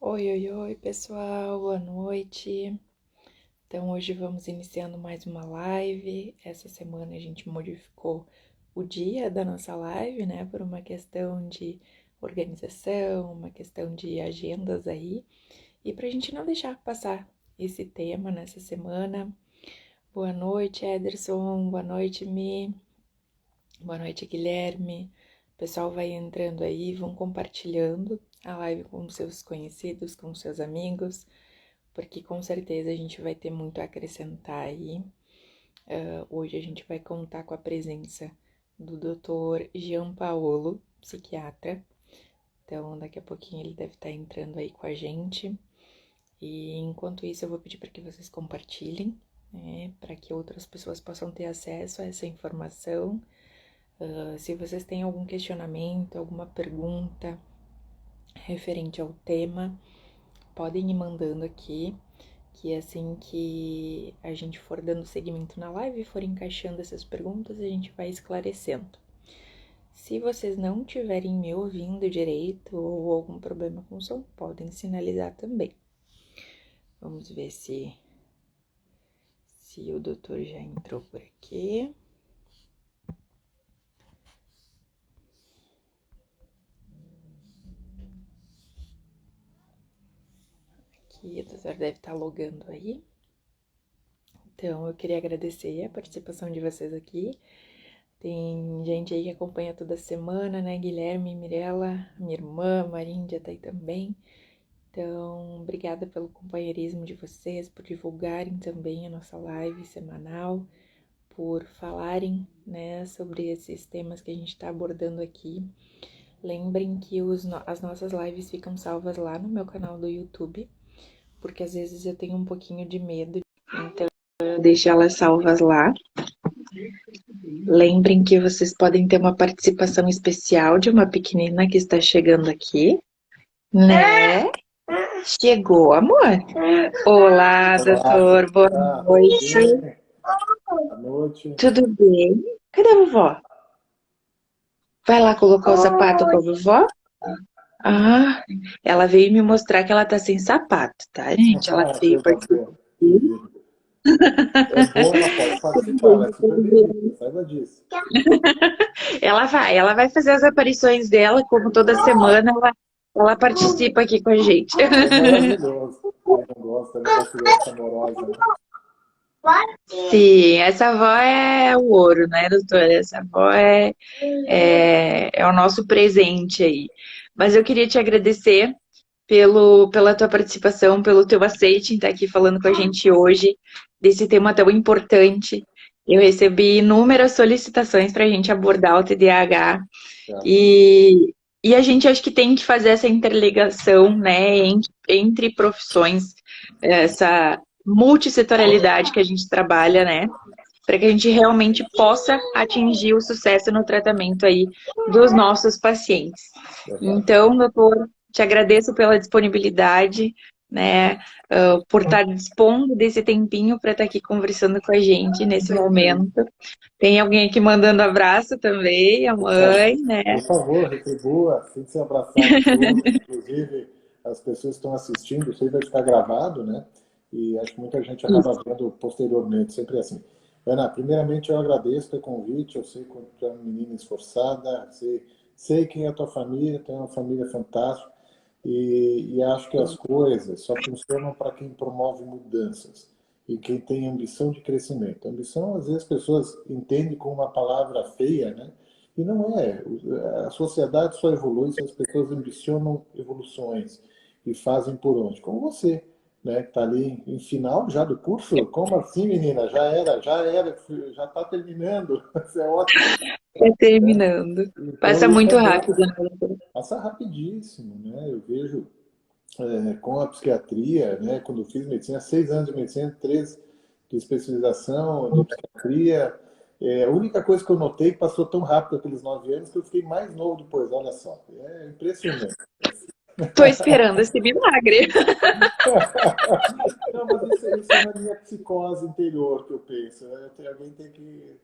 Oi, oi, oi, pessoal, boa noite. Então, hoje vamos iniciando mais uma live. Essa semana a gente modificou o dia da nossa live, né, por uma questão de organização, uma questão de agendas aí. E para a gente não deixar passar esse tema nessa semana. Boa noite, Ederson, boa noite, Mi, boa noite, Guilherme. O pessoal vai entrando aí, vão compartilhando a live com seus conhecidos, com seus amigos, porque com certeza a gente vai ter muito a acrescentar aí. Hoje a gente vai contar com a presença do Dr. Jean Paolo, psiquiatra. Então, daqui a pouquinho ele deve estar entrando aí com a gente. E enquanto isso, eu vou pedir para que vocês compartilhem, né, para que outras pessoas possam ter acesso a essa informação. Se vocês têm algum questionamento, alguma pergunta referente ao tema, podem ir mandando aqui, que assim que a gente for dando seguimento na live e for encaixando essas perguntas, a gente vai esclarecendo. Se vocês não estiverem me ouvindo direito ou algum problema com o som, podem sinalizar também. Vamos ver se o doutor já entrou por aqui. Aqui, o doutor deve estar logando aí. Então, eu queria agradecer a participação de vocês aqui. Tem gente aí que acompanha toda semana, né? Guilherme, Mirella, minha irmã, Maríndia tá aí também. Então, obrigada pelo companheirismo de vocês, por divulgarem também a nossa live semanal, por falarem, né, sobre esses temas que a gente está abordando aqui. Lembrem que as nossas lives ficam salvas lá no meu canal do YouTube, porque às vezes eu tenho um pouquinho de medo, então eu deixo elas salvas lá. Lembrem que vocês podem ter uma participação especial de uma pequenina que está chegando aqui, né? Chegou, amor? Olá, Olá, doutor, boa tudo noite. bem? Boa noite. Tudo bem? Cadê a vovó? Vai lá colocar o sapato com a vovó? Ah, ela veio me mostrar que ela tá sem sapato, tá, gente? Ela veio Coisa participar boa. aqui. É bom, ela pode participar, ela é super bem-vinda, saiba disso. Ela vai fazer as aparições dela, como toda semana, ela participa aqui com a gente. É maravilhoso. Quem não gosta, né, da criança amorosa, né? Sim, essa avó é o ouro, né, doutora? Essa avó é o nosso presente aí. Mas eu queria te agradecer pela tua participação, pelo teu aceite em estar aqui falando com a gente hoje, desse tema tão importante. Eu recebi inúmeras solicitações para a gente abordar o TDAH Certo. e a gente acho que tem que fazer essa interligação, né, entre profissões, essa multissetorialidade que a gente trabalha, né, para que a gente realmente possa atingir o sucesso no tratamento aí dos nossos pacientes. Verdade. Então, doutor, te agradeço pela disponibilidade, né, por estar dispondo desse tempinho para estar aqui conversando com a gente nesse momento. Tem alguém aqui mandando abraço também, a mãe, né? Por favor, retribua, sinta-se abraçado por todos, inclusive as pessoas que estão assistindo, isso aí vai ficar gravado, né? E acho que muita gente acaba Isso. vendo posteriormente, sempre assim. Ana, primeiramente eu agradeço o teu convite, eu sei que tu é uma menina esforçada, sei quem é a tua família, tu é uma família fantástica, e acho que as coisas só funcionam para quem promove mudanças e quem tem ambição de crescimento. Ambição, às vezes, as pessoas entendem como uma palavra feia, né? E não é. A sociedade só evolui se as pessoas ambicionam evoluções e fazem por onde. Como você, né? Que está ali em final já do curso. Como assim, menina? Já está terminando. Isso é ótimo, Tá né? terminando. Então, Passa isso muito é bom. rápido, né, doutor? Passa rapidíssimo, né? Eu vejo com a psiquiatria, né? Quando eu fiz medicina, 6 anos de medicina, 3 de especialização de psiquiatria. A única coisa que eu notei que passou tão rápido aqueles 9 anos que eu fiquei mais novo depois, olha só. É impressionante. Tô esperando esse milagre. Não, mas isso é na minha psicose interior que eu penso, né? Alguém tem que.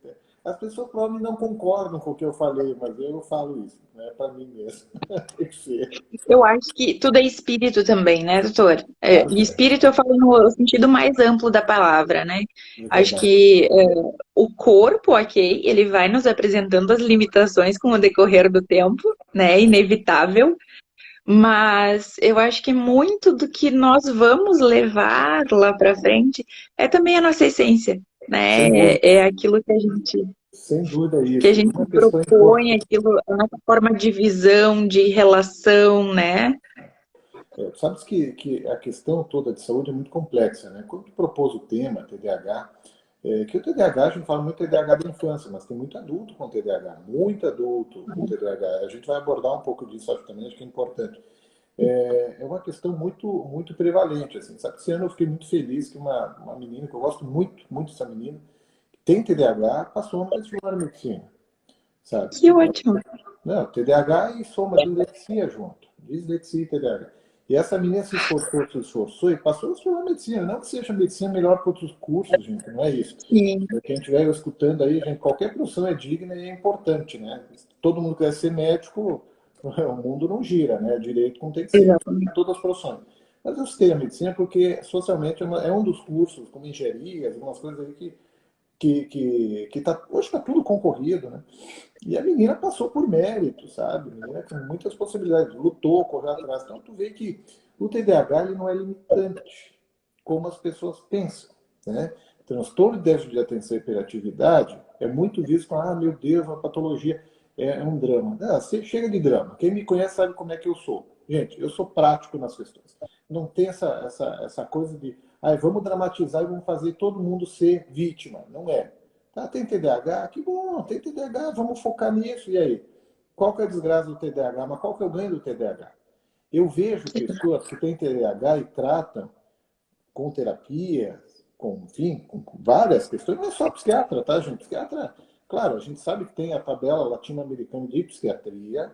As pessoas provavelmente não concordam com o que eu falei, mas eu falo isso, né? Para mim mesmo. Tem que ser. Eu acho que tudo é espírito também, né, doutor? Claro E que é. espírito eu falo no sentido mais amplo da palavra, né? É Acho verdade. que o corpo, ok, ele vai nos apresentando as limitações com o decorrer do tempo, né? Inevitável. Mas eu acho que muito do que nós vamos levar lá para frente é também a nossa essência, né? Sem dúvida. É aquilo Sem dúvida é que a isso. gente Uma questão propõe, importante. aquilo, a nossa forma de visão, de relação, né? Sabes que a questão toda de saúde é muito complexa, né? Quando tu propôs o tema TDAH, que o TDAH, a gente fala muito TDAH da infância, mas tem muito adulto com TDAH, muito adulto com TDAH. A gente vai abordar um pouco disso, acho, também, acho que é importante. É uma questão muito prevalente, assim, sabe? Esse ano eu fiquei muito feliz que uma menina, que eu gosto muito dessa menina, que tem TDAH, passou no vestibular de medicina, sabe? Que ótimo. Não, TDAH e soma dislexia junto. Dislexia e TDAH. E essa menina se esforçou e passou a estudar medicina. Não que seja medicina melhor que outros cursos, gente, não é isso. Sim, Quem estiver escutando aí, gente, qualquer profissão é digna e é importante, né? Se todo mundo quer ser médico, o mundo não gira, né? Direito não tem que ser. exatamente. Todas as profissões. Mas eu citei a medicina porque socialmente é um dos cursos, como engenharia, algumas coisas aí que tá, hoje está tudo concorrido, né? E a menina passou por mérito, sabe? A menina com muitas possibilidades, lutou, correu atrás. Então, tu vê que o TDAH ele não é limitante, como as pessoas pensam, né? Transtorno de déficit de atenção e hiperatividade é muito visto como, meu Deus, uma patologia, é um drama. Você chega de drama. Quem me conhece sabe como é que eu sou. Gente, eu sou prático nas questões. Não tem essa coisa de, vamos dramatizar e vamos fazer todo mundo ser vítima. Não é. Tá, tem TDAH? Que bom, tem TDAH, vamos focar nisso. E aí? Qual que é a desgraça do TDAH? Mas qual que é o ganho do TDAH? Eu vejo pessoas que têm TDAH e tratam com terapia, enfim, com várias questões, não é só psiquiatra, tá, gente? Psiquiatra, claro, a gente sabe que tem a tabela latino-americana de psiquiatria,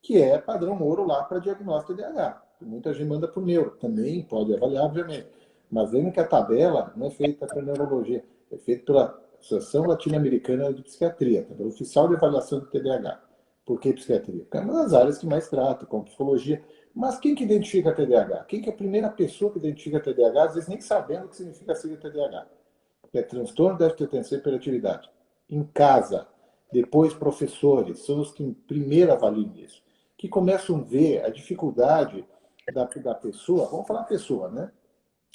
que é padrão ouro lá para diagnóstico de TDAH. Muita gente manda para o neuro, também pode avaliar, obviamente. Mas lembra que a tabela não é feita para neurologia, é feita pela Associação Latino-Americana de Psiquiatria, tabela oficial de avaliação do TDAH. Por que psiquiatria? Porque é uma das áreas que mais trata, com psicologia. Mas quem que identifica TDAH? Quem que é a primeira pessoa que identifica TDAH, às vezes nem sabendo o que significa a sigla TDAH? Que é transtorno de déficit de atenção e hiperatividade. Em casa, depois professores, são os que primeiro avaliam isso. Que começam a ver a dificuldade da pessoa, vamos falar pessoa, né?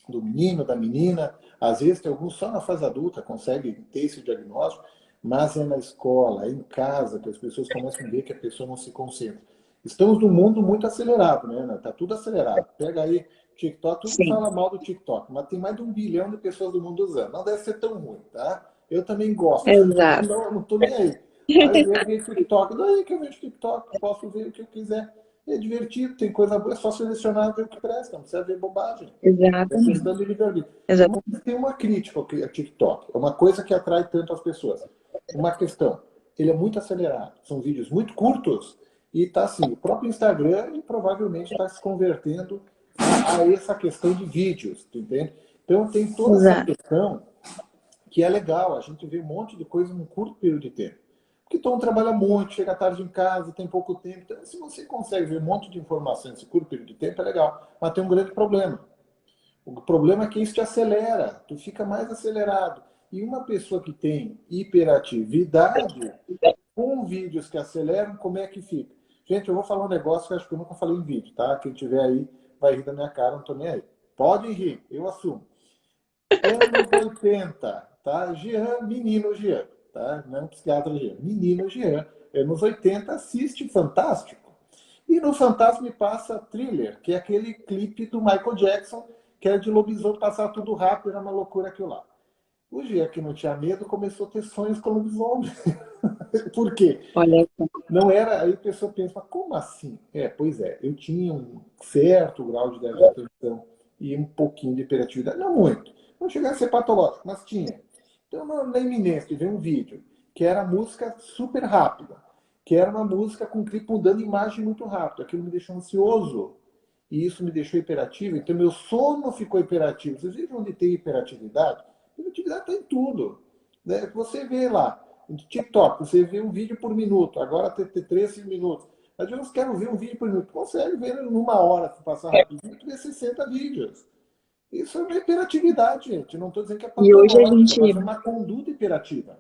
Do menino, da menina, às vezes tem alguns só na fase adulta conseguem ter esse diagnóstico, mas é na escola, é em casa que as pessoas começam a ver que a pessoa não se concentra. Estamos num mundo muito acelerado, né, Ana? Tá tudo acelerado. Pega aí TikTok, todo mundo Sim, fala mal do TikTok, mas tem mais de 1 bilhão de pessoas do mundo usando. Não deve ser tão ruim, tá? Eu também gosto, exato. não tô nem aí. Aí eu vejo TikTok, daí que eu vejo TikTok, posso ver o que eu quiser. É divertido, tem coisa boa, é só selecionar ver o que presta, não precisa ver bobagem. É questão Exatamente. de livre-arbítrio. Exatamente. Tem uma crítica ao TikTok. É uma coisa que atrai tanto as pessoas. Uma questão. Ele é muito acelerado. São vídeos muito curtos e está assim. O próprio Instagram provavelmente está se convertendo a essa questão de vídeos, tu entende? Então tem toda essa Exato. questão que é legal. A gente vê um monte de coisa num curto período de tempo. Porque todo mundo trabalha muito, chega tarde em casa, tem pouco tempo. Então, se você consegue ver um monte de informação nesse curto período de tempo, é legal. Mas tem um grande problema. O problema é que isso te acelera, tu fica mais acelerado. E uma pessoa que tem hiperatividade, com vídeos que aceleram, como é que fica? Gente, eu vou falar um negócio que eu acho que eu nunca falei em vídeo, tá? Quem tiver aí vai rir da minha cara, não tô nem aí. Pode rir, eu assumo. Anos 80, tá? Jean, menino Jean, tá? Não é um psiquiatra Jean, menino Jean. Anos 80, assiste Fantástico. E no Fantástico me passa Thriller, que é aquele clipe do Michael Jackson, que era de lobisomem, passar tudo rápido, era uma loucura aquilo lá. O Jean, que não tinha medo, começou a ter sonhos com lobisomem. Por quê? Olha só. Não era. Aí a pessoa pensa, mas como assim? Pois é, eu tinha um certo grau de déficit de atenção e um pouquinho de hiperatividade. Não muito. Não chegava a ser patológico, mas tinha. Então, na iminência, veio um vídeo que era música super rápida, que era uma música com clipe mudando imagem muito rápido. Aquilo me deixou ansioso. e isso me deixou hiperativo, então meu sono ficou hiperativo. Vocês viram onde tem hiperatividade? Hiperatividade está em tudo. Né? Você vê lá, no TikTok, você vê um vídeo por minuto, agora tem 13 minutos. Às vezes eu quero ver um vídeo por minuto. Consegue ver numa hora, se passar rapidinho, tu vê 60 vídeos. Isso é uma hiperatividade, gente. Não estou dizendo que é E hoje a patológica, gente mas é uma conduta hiperativa.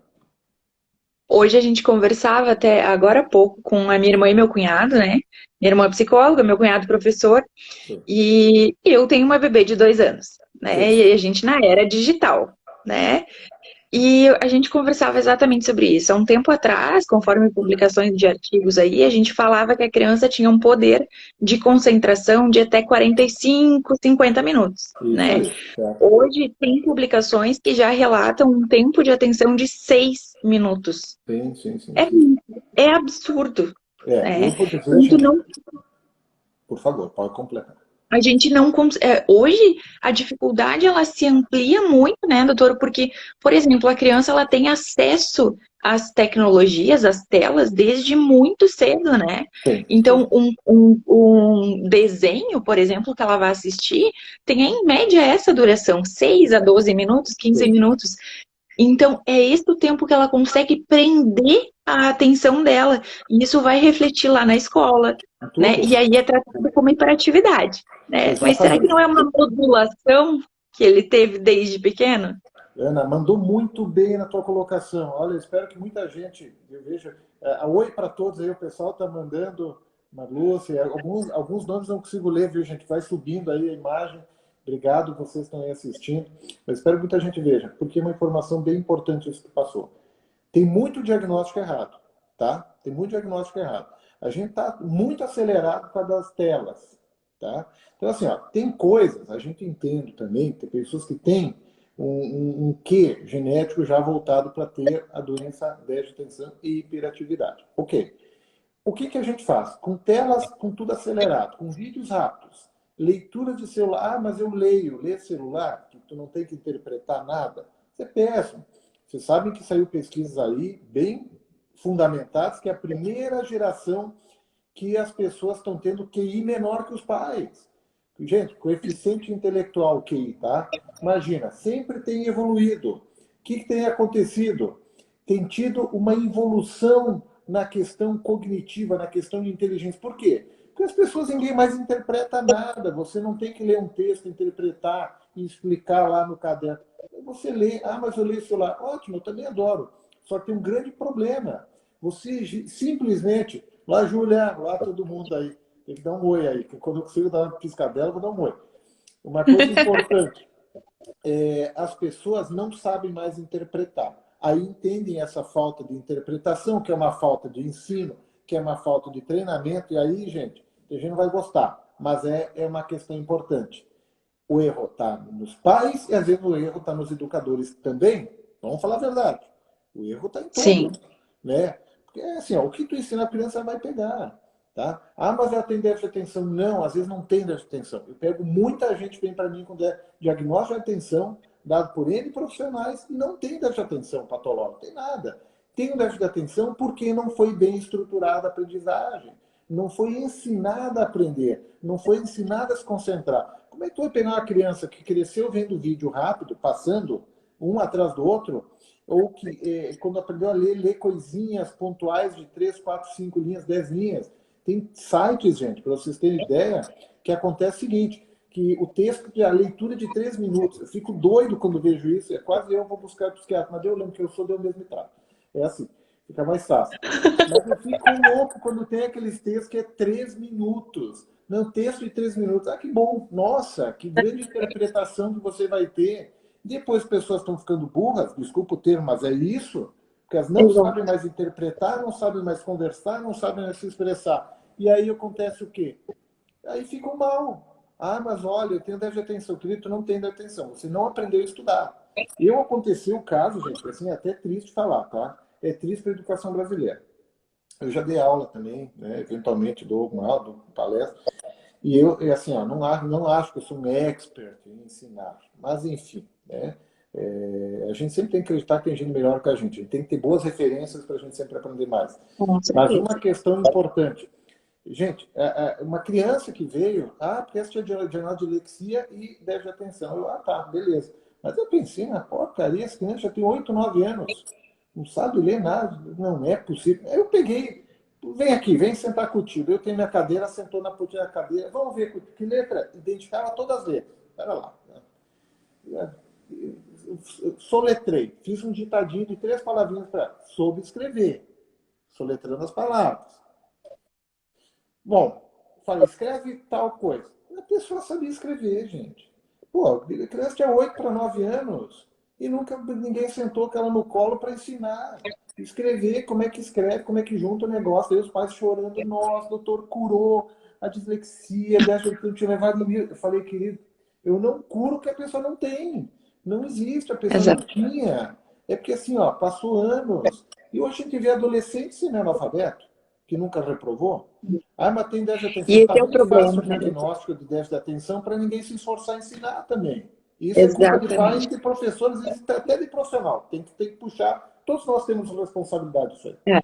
Hoje a gente conversava até agora há pouco com a minha irmã e meu cunhado, né? Minha irmã é psicóloga, meu cunhado professor, Sim, e eu tenho uma bebê de 2 anos, né? sim, E a gente na era digital, né? E a gente conversava exatamente sobre isso. Há um tempo atrás, conforme publicações de artigos aí, a gente falava que a criança tinha um poder de concentração de até 45, 50 minutos, isso né? aí. Certo? Hoje tem publicações que já relatam um tempo de atenção de 6 minutos. Sim, sim, sim, É, sim. é absurdo, Eu né? vou dizer, Tanto gente, não, por favor, pode completar. a gente não hoje a dificuldade ela se amplia muito, né, doutor? Porque, por exemplo, a criança ela tem acesso às tecnologias, às telas desde muito cedo, né? Tem, tem. Então, um desenho, por exemplo, que ela vai assistir, tem em média essa duração, 6 a 12 minutos, 15 Tem. minutos. Então, é esse o tempo que ela consegue prender a atenção dela. E isso vai refletir lá na escola, né? Tudo. E aí é tratado como hiperatividade, né? Mas será que Exatamente. não é uma modulação que ele teve desde pequeno? Ana, mandou muito bem na tua colocação. Olha, espero que muita gente, eu vejo, oi para todos aí, o pessoal está mandando, Marluce, alguns nomes não consigo ler, viu, gente? Vai subindo aí a imagem. Obrigado, vocês estão aí assistindo. Mas espero que muita gente veja, porque é uma informação bem importante isso que passou. Tem muito diagnóstico errado, tá? Tem muito diagnóstico errado. A gente está muito acelerado por causa das telas, tá? Então, assim, ó, tem coisas, a gente entende também, tem pessoas que têm um quê genético já voltado para ter a doença déficit de atenção e hiperatividade. Ok. O que a gente faz? Com telas, com tudo acelerado, com vídeos rápidos, leitura de celular. Ah, mas eu leio. Ler celular, que tu não tem que interpretar nada. Isso é péssimo. Vocês sabem que saiu pesquisas aí bem fundamentadas que é a primeira geração que as pessoas estão tendo QI menor que os pais. Gente, coeficiente intelectual QI, tá? Imagina, sempre tem evoluído. O que tem acontecido? Tem tido uma evolução na questão cognitiva, na questão de inteligência. Por quê? Porque as pessoas ninguém mais interpreta nada. Você não tem que ler um texto, interpretar e explicar lá no caderno. Você lê, mas eu leio o celular. Ótimo, eu também adoro. Só que tem um grande problema. Você simplesmente, lá Júlia, lá todo mundo aí, tem que dar um oi aí, que quando eu consigo dar uma piscadela, eu vou dar um oi. Uma coisa importante, as pessoas não sabem mais interpretar. Aí entendem essa falta de interpretação, que é uma falta de ensino, que é uma falta de treinamento, e aí, gente, a gente não vai gostar, mas é uma questão importante. O erro está nos pais e às vezes o erro está nos educadores também. Vamos falar a verdade. O erro está em Sim. todos, né? Porque assim, ó, o que tu ensina a criança vai pegar, tá? Ah, mas ela tem déficit de atenção. Não, às vezes não tem déficit de atenção. Eu pego muita gente que vem para mim com diagnóstico de atenção dado por N profissionais e não tem déficit de atenção patológico, não tem nada. Tem um déficit de atenção porque não foi bem estruturada a aprendizagem, não foi ensinada a aprender, não foi ensinada a se concentrar. Como é que tu vai pegar uma criança que cresceu vendo vídeo rápido, passando um atrás do outro, ou que quando aprendeu a ler, lê coisinhas pontuais de 3, 4, 5 linhas, 10 linhas. Tem sites, gente, para vocês terem ideia, que acontece o seguinte, que o texto, a leitura de 3 minutos, eu fico doido quando vejo isso, é quase eu vou buscar o psiquiatra, mas eu lembro que eu sou do mesmo trato. É assim, fica mais fácil. Mas eu fico louco quando tem aqueles textos que é 3 minutos. Não, texto de 3 minutos. Ah, que bom. Nossa, que grande interpretação que você vai ter. Depois as pessoas estão ficando burras, desculpa o termo, mas é isso, porque elas não Exato. sabem mais interpretar, não sabem mais conversar, não sabem mais se expressar. E aí acontece o quê? Aí ficam mal. Ah, mas olha, eu tenho déficit de atenção. Querido, tu não tem déficit de atenção. Você não aprendeu a estudar. Aconteceu o caso, gente, assim, é até triste falar, tá? É triste para a educação brasileira. Eu já dei aula também, né? Eventualmente dou uma aula, dou palestra. E eu, assim, ó, não acho que eu sou um expert em ensinar. Mas, enfim, né? A gente sempre tem que acreditar que tem gente melhor que a gente. A gente tem que ter boas referências para a gente sempre aprender mais. Com Mas certeza. uma questão importante. Gente, uma criança que veio, porque essa tinha diagnóstico de dislexia e déficit de atenção. Tá, beleza. Mas eu pensei na porcaria, essa criança já tem 8, 9 anos, não sabe ler nada, não é possível. Aí eu peguei, vem aqui, vem sentar contigo. Eu tenho minha cadeira, sentou na pontinha da cadeira, vamos ver que letra, identificava todas as letras. Espera lá. Soletrei, fiz um ditadinho de 3 palavrinhas para ela. Soube escrever, soletrando as palavras. Bom, falei, escreve tal coisa. A pessoa sabia escrever, gente. Pô, a criança tinha 8 para 9 anos e nunca ninguém sentou com ela no colo para ensinar. Escrever, como é que escreve, como é que junta o negócio. Aí os pais chorando, nossa, doutor, curou a dislexia, deixa eu te levar no livro. Eu falei, querido, eu não curo o que a pessoa não tem. Não existe, a pessoa não Exato. tinha. É porque assim, ó, passou anos. E hoje a gente vê adolescente semi-analfabeto, que nunca reprovou. Mas tem déficit de E atenção. Está esse é o bem fácil problema, o né, doutor? diagnóstico de déficit de atenção para ninguém se esforçar a ensinar também. Isso é culpa de pais Exatamente. e de professores, e até de profissional. Tem que puxar. Todos nós temos responsabilidade disso aí.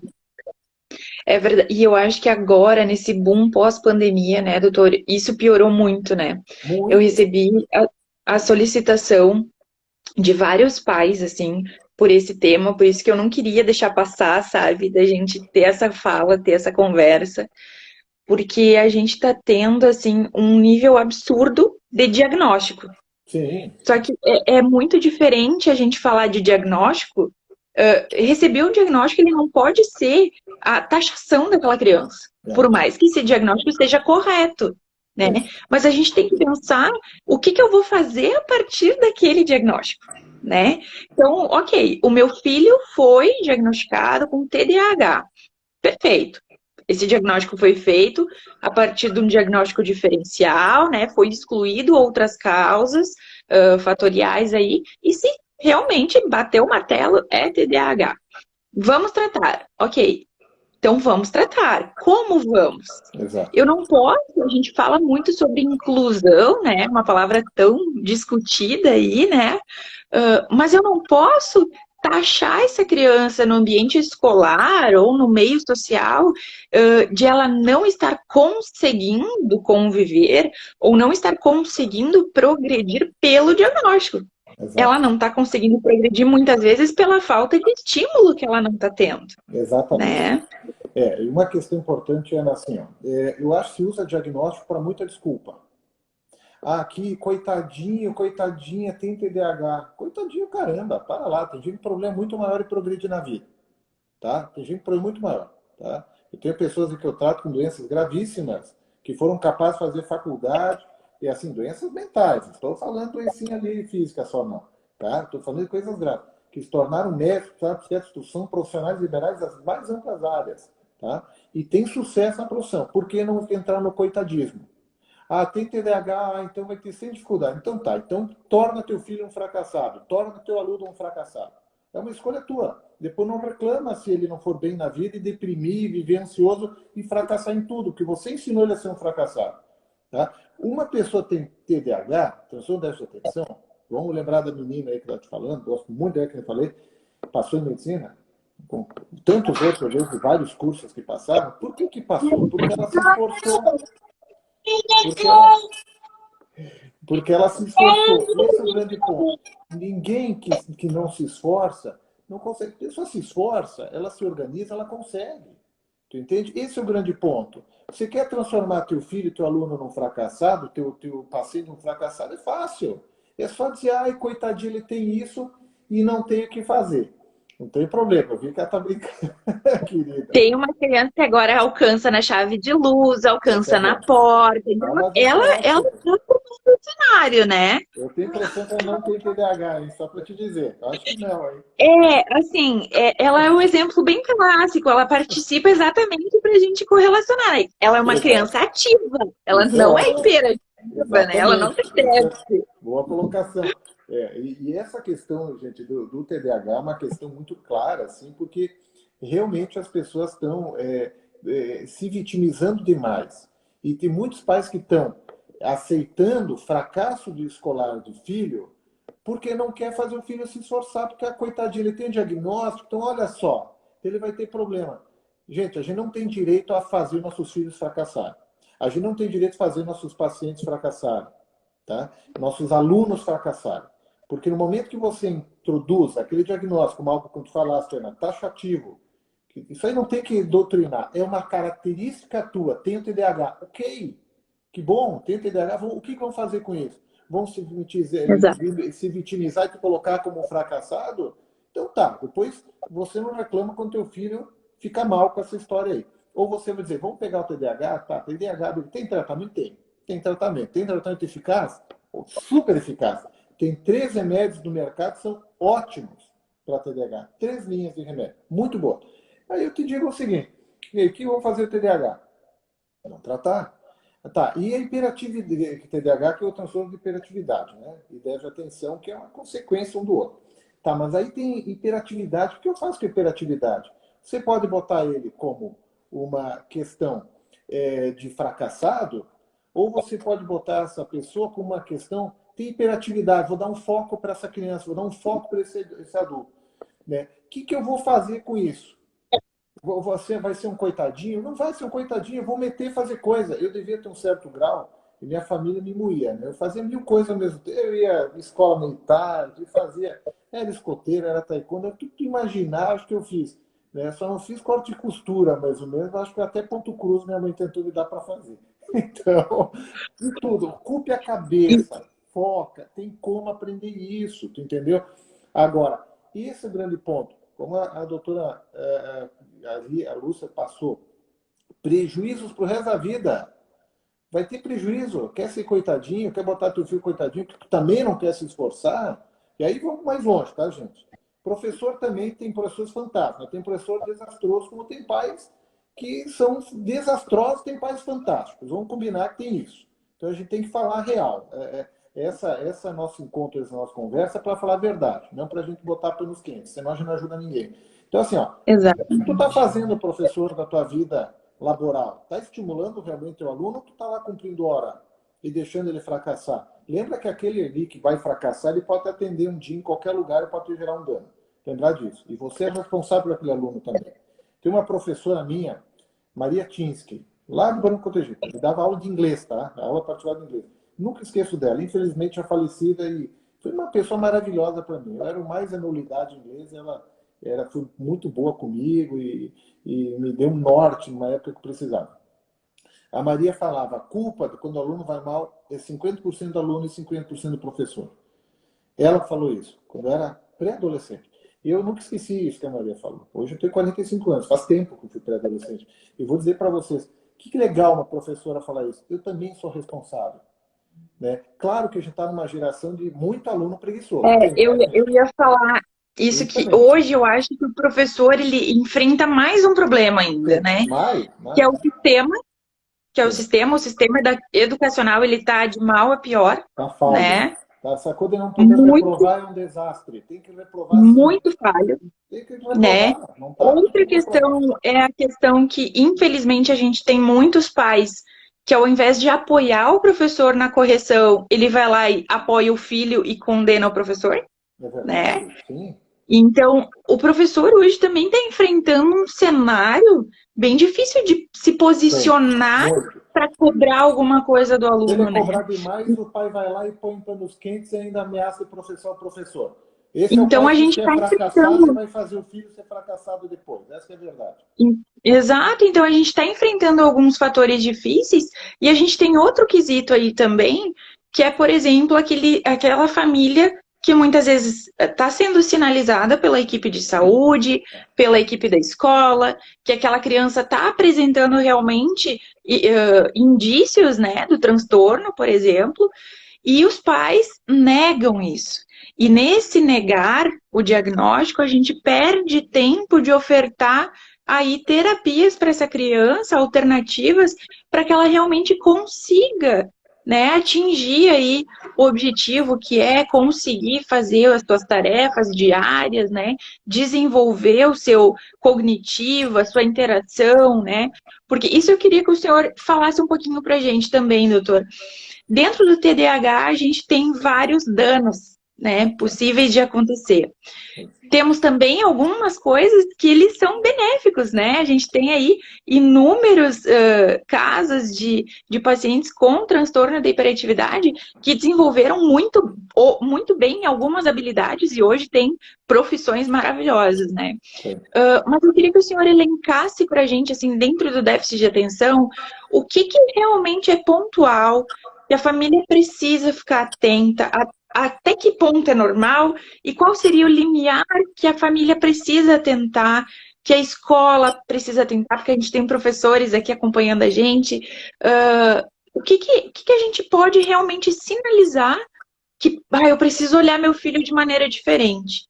É verdade. E eu acho que agora, nesse boom pós-pandemia, né, doutor, isso piorou muito, né? Eu Muito. recebi a solicitação de vários pais, assim, por esse tema, por isso que eu não queria deixar passar, sabe, da gente ter essa fala, ter essa conversa, porque a gente tá tendo, assim, um nível absurdo de diagnóstico. Sim. Só que é muito diferente a gente falar de diagnóstico. Receber o diagnóstico, ele não pode ser a taxação daquela criança, por Não. mais que esse diagnóstico esteja correto, né? É. Mas a gente tem que pensar o que eu vou fazer a partir daquele diagnóstico, né? Então, ok, o meu filho foi diagnosticado com TDAH. Perfeito. Esse diagnóstico foi feito a partir de um diagnóstico diferencial, né? Foi excluído outras causas fatoriais aí, e se realmente bateu o martelo, é TDAH. Vamos tratar. Ok, então vamos tratar. Como vamos? Exato. Eu não posso, a gente fala muito sobre inclusão, né? Uma palavra tão discutida aí, né? Mas eu não posso taxar essa criança no ambiente escolar ou no meio social de ela não estar conseguindo conviver ou não estar conseguindo progredir pelo diagnóstico. Ela Exato. não está conseguindo progredir muitas vezes pela falta de estímulo que ela não está tendo, Exatamente. né? E uma questão importante é assim, ó, eu acho que se usa diagnóstico para muita desculpa. Aqui, coitadinho, coitadinha, tem TDAH. Coitadinho, caramba, para lá. Tem gente com problema muito maior e progredir na vida. Tá? Tem gente com problema muito maior. Tá? Eu tenho pessoas que eu trato com doenças gravíssimas, que foram capazes de fazer faculdade, e assim, doenças mentais. Estou falando doencinha ali física só, não. Tá? Estou falando de coisas graves. Que se tornaram médicos, psiquiatras, são profissionais liberais das mais amplas áreas. Tá? E tem sucesso na profissão. Por que não entrar no coitadismo? Tem TDAH, então vai ter sem dificuldade. Então tá, então torna teu filho um fracassado, torna teu aluno um fracassado. É uma escolha tua. Depois não reclama se ele não for bem na vida e deprimir, viver ansioso e fracassar em tudo, porque você ensinou ele a ser um fracassado. Tá? Uma pessoa tem TDAH, transtorno de déficit de atenção, vamos lembrar da menina aí que eu estou te falando, gosto muito dela que eu falei, passou em medicina, com tantos outros, eu vejo vários cursos que passaram. Por que passou? Porque ela se esforçou. Porque ela Porque ela se esforçou. Esse é o grande ponto. Ninguém que não se esforça não consegue. A pessoa se esforça, ela se organiza, ela consegue. Tu entende? Esse é o grande ponto. Você quer transformar teu filho, teu aluno num fracassado, teu paciente num fracassado? É fácil. É só dizer, ai, coitadinho, ele tem isso e não tem o que fazer. Não tem problema, eu vi que ela tá brincando, querida. Tem uma criança que agora alcança na chave de luz, Esse é alcança na bom. porta. Então, Mas isso ela é. tá no cenário, né? Eu tenho a impressão que ela não tem TDAH, hein? Só para te dizer. Eu acho que não, hein? Assim, ela é um exemplo bem clássico. Ela participa exatamente para a gente correlacionar. Ela é uma criança Exato. ativa. Ela Isso é não é ótimo. hiperativa, né? Ela não Exatamente. tem Isso é déficit. boa colocação. E essa questão, gente, do TDAH é uma questão muito clara, assim, porque realmente as pessoas estão se vitimizando demais. E tem muitos pais que estão aceitando o fracasso de escolar do filho porque não quer fazer o filho se esforçar, porque a coitadinha, ele tem diagnóstico, então olha só, ele vai ter problema. Gente, a gente não tem direito a fazer nossos filhos fracassarem. A gente não tem direito a fazer nossos pacientes fracassarem, tá? Nossos alunos fracassarem. Porque no momento que você introduz aquele diagnóstico, como algo que tu falaste, Ana, taxativo, isso aí não tem que doutrinar, é uma característica tua, tem o TDAH. Ok, que bom, tem o TDAH, o que vão fazer com isso? Vão Exato. se vitimizar e te colocar como um fracassado? Então tá, depois você não reclama quando teu filho fica mal com essa história aí. Ou você vai dizer, vamos pegar o TDAH? Tá, TDAH, tem tratamento? Tem. Tem tratamento. Tem tratamento eficaz? Super eficaz. Tem 3 remédios no mercado que são ótimos para TDAH. 3 linhas de remédio. Muito boa. Aí eu te digo o seguinte, e aí, o que vão fazer o TDAH? Não tratar. Tá, e a hiperatividade, TDAH, que é o transtorno de hiperatividade, né? E déficit de atenção, que é uma consequência um do outro. Tá, mas aí tem hiperatividade. O que eu faço com hiperatividade? Você pode botar ele como uma questão de fracassado, ou você pode botar essa pessoa como uma questão de hiperatividade. Vou dar um foco para essa criança, vou dar um foco para esse adulto. Né? O que eu vou fazer com isso? Você vai ser um coitadinho? Não vai ser um coitadinho, eu vou meter e fazer coisa. Eu devia ter um certo grau, e minha família me moía. Né? Eu fazia 1000 coisas ao mesmo tempo. Eu ia à escola militar, eu fazia... Era escoteiro, era taekwondo, tudo que imaginar, acho que eu fiz. Né? Só não fiz corte de costura, mais ou menos. Acho que até ponto cruz minha mãe tentou me dar para fazer. Então, de tudo. Ocupe a cabeça, foca, tem como aprender isso, tu entendeu? Agora, esse é o grande ponto. Como a doutora a Lúcia passou, prejuízos para o resto da vida. Vai ter prejuízo. Quer ser coitadinho, quer botar teu filho coitadinho, porque tu também não quer se esforçar. E aí vamos mais longe, tá, gente? Professor também tem professores fantásticos. Tem professor desastroso, como tem pais que são desastrosos, tem pais fantásticos. Vamos combinar que tem isso. Então a gente tem que falar a real. Essa nosso encontro, essa nossa conversa é para falar a verdade, não para a gente botar panos quentes, senão a gente não ajuda ninguém. Então, assim, ó, Exato. o que tu está fazendo, professor, da tua vida laboral? Está estimulando realmente o aluno ou tu está lá cumprindo hora e deixando ele fracassar? Lembra que aquele ali que vai fracassar, ele pode atender um dia em qualquer lugar e pode te gerar um dano. Lembrar disso. E você é responsável por aquele aluno também. Tem uma professora minha, Maria Tinsky, lá do Branco Protegido. Ele dava aula de inglês, tá? Aula particular de inglês. Nunca esqueço dela. Infelizmente, já falecida e foi uma pessoa maravilhosa para mim. Eu era o mais a nulidade inglesa. Ela foi muito boa comigo e me deu um norte numa época que eu precisava. A Maria falava, a culpa de quando o aluno vai mal é 50% do aluno e 50% do professor. Ela falou isso, quando eu era pré-adolescente. E eu nunca esqueci isso que a Maria falou. Hoje eu tenho 45 anos, faz tempo que eu fui pré-adolescente. E vou dizer para vocês, que legal uma professora falar isso. Eu também sou responsável. Né? Claro que a gente está numa geração de muito aluno preguiçoso. Eu ia falar isso, que hoje eu acho que o professor ele enfrenta mais um problema ainda, né? Que é o sistema educacional, ele está de mal a pior, tá falho, né? Essa coisa de não poder reprovar é um desastre. Tem que reprovar muito falho, tem que reprovar, né? Não tá, outra questão é a questão que, infelizmente, a gente tem muitos pais que, ao invés de apoiar o professor na correção, ele vai lá e apoia o filho e condena o professor, verdade, né? Sim. Então, o professor hoje também está enfrentando um cenário bem difícil de se posicionar para cobrar alguma coisa do aluno. Se ele cobrar né? demais, o pai vai lá e põe panos quentes e ainda ameaça de processar o professor. Então, é o pai a gente que é fracassado e vai fazer o filho ser fracassado depois. Essa é a verdade. Exato. Então, a gente está enfrentando alguns fatores difíceis e a gente tem outro quesito aí também, que é, por exemplo, aquela família que muitas vezes está sendo sinalizada pela equipe de saúde, pela equipe da escola, que aquela criança está apresentando realmente indícios, né, do transtorno, por exemplo, e os pais negam isso. E nesse negar o diagnóstico, a gente perde tempo de ofertar aí terapias para essa criança, alternativas, para que ela realmente consiga, né, atingir aí o objetivo, que é conseguir fazer as suas tarefas diárias, né, desenvolver o seu cognitivo, a sua interação, né, porque isso eu queria que o senhor falasse um pouquinho para a gente também, doutor. Dentro do TDAH, a gente tem vários danos, né, possíveis de acontecer. Temos também algumas coisas que eles são benéficos, né? A gente tem aí inúmeros casos de pacientes com transtorno da hiperatividade que desenvolveram muito bem algumas habilidades e hoje têm profissões maravilhosas, né? Mas eu queria que o senhor elencasse para a gente, assim, dentro do déficit de atenção, o que realmente é pontual, que a família precisa ficar atenta, até que ponto é normal e qual seria o limiar que a família precisa atentar, que a escola precisa atentar, porque a gente tem professores aqui acompanhando a gente. O que a gente pode realmente sinalizar que eu preciso olhar meu filho de maneira diferente?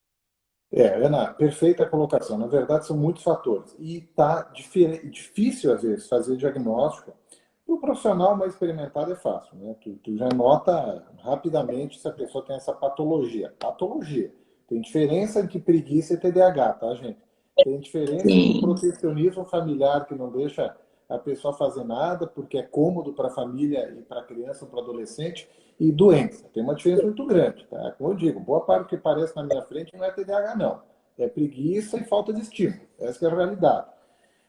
Ana, perfeita colocação. Na verdade, são muitos fatores. E está difícil, às vezes, fazer diagnóstico. O profissional mais experimentado é fácil, né? Tu já nota rapidamente se a pessoa tem essa patologia. Patologia. Tem diferença entre preguiça e TDAH, tá, gente? Tem diferença entre Sim, protecionismo familiar, que não deixa a pessoa fazer nada, porque é cômodo para a família e para a criança ou para o adolescente, e doença. Tem uma diferença muito grande, tá? Como eu digo, boa parte do que aparece na minha frente não é TDAH, não. É preguiça e falta de estímulo. Essa é a realidade.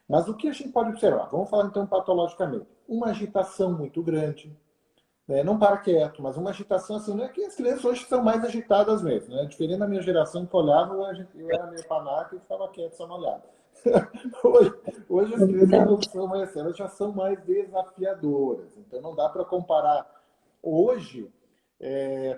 Mas o que a gente pode observar? Vamos falar então patologicamente. Uma agitação muito grande, né? Não para quieto, mas uma agitação assim, não é que as crianças hoje são mais agitadas mesmo, né? Diferente da minha geração que olhava, eu era meio panaca e ficava quieto, só uma olhada. hoje, hoje as é crianças não verdade. são mais assim, elas já são mais desafiadoras. Então não dá para comparar hoje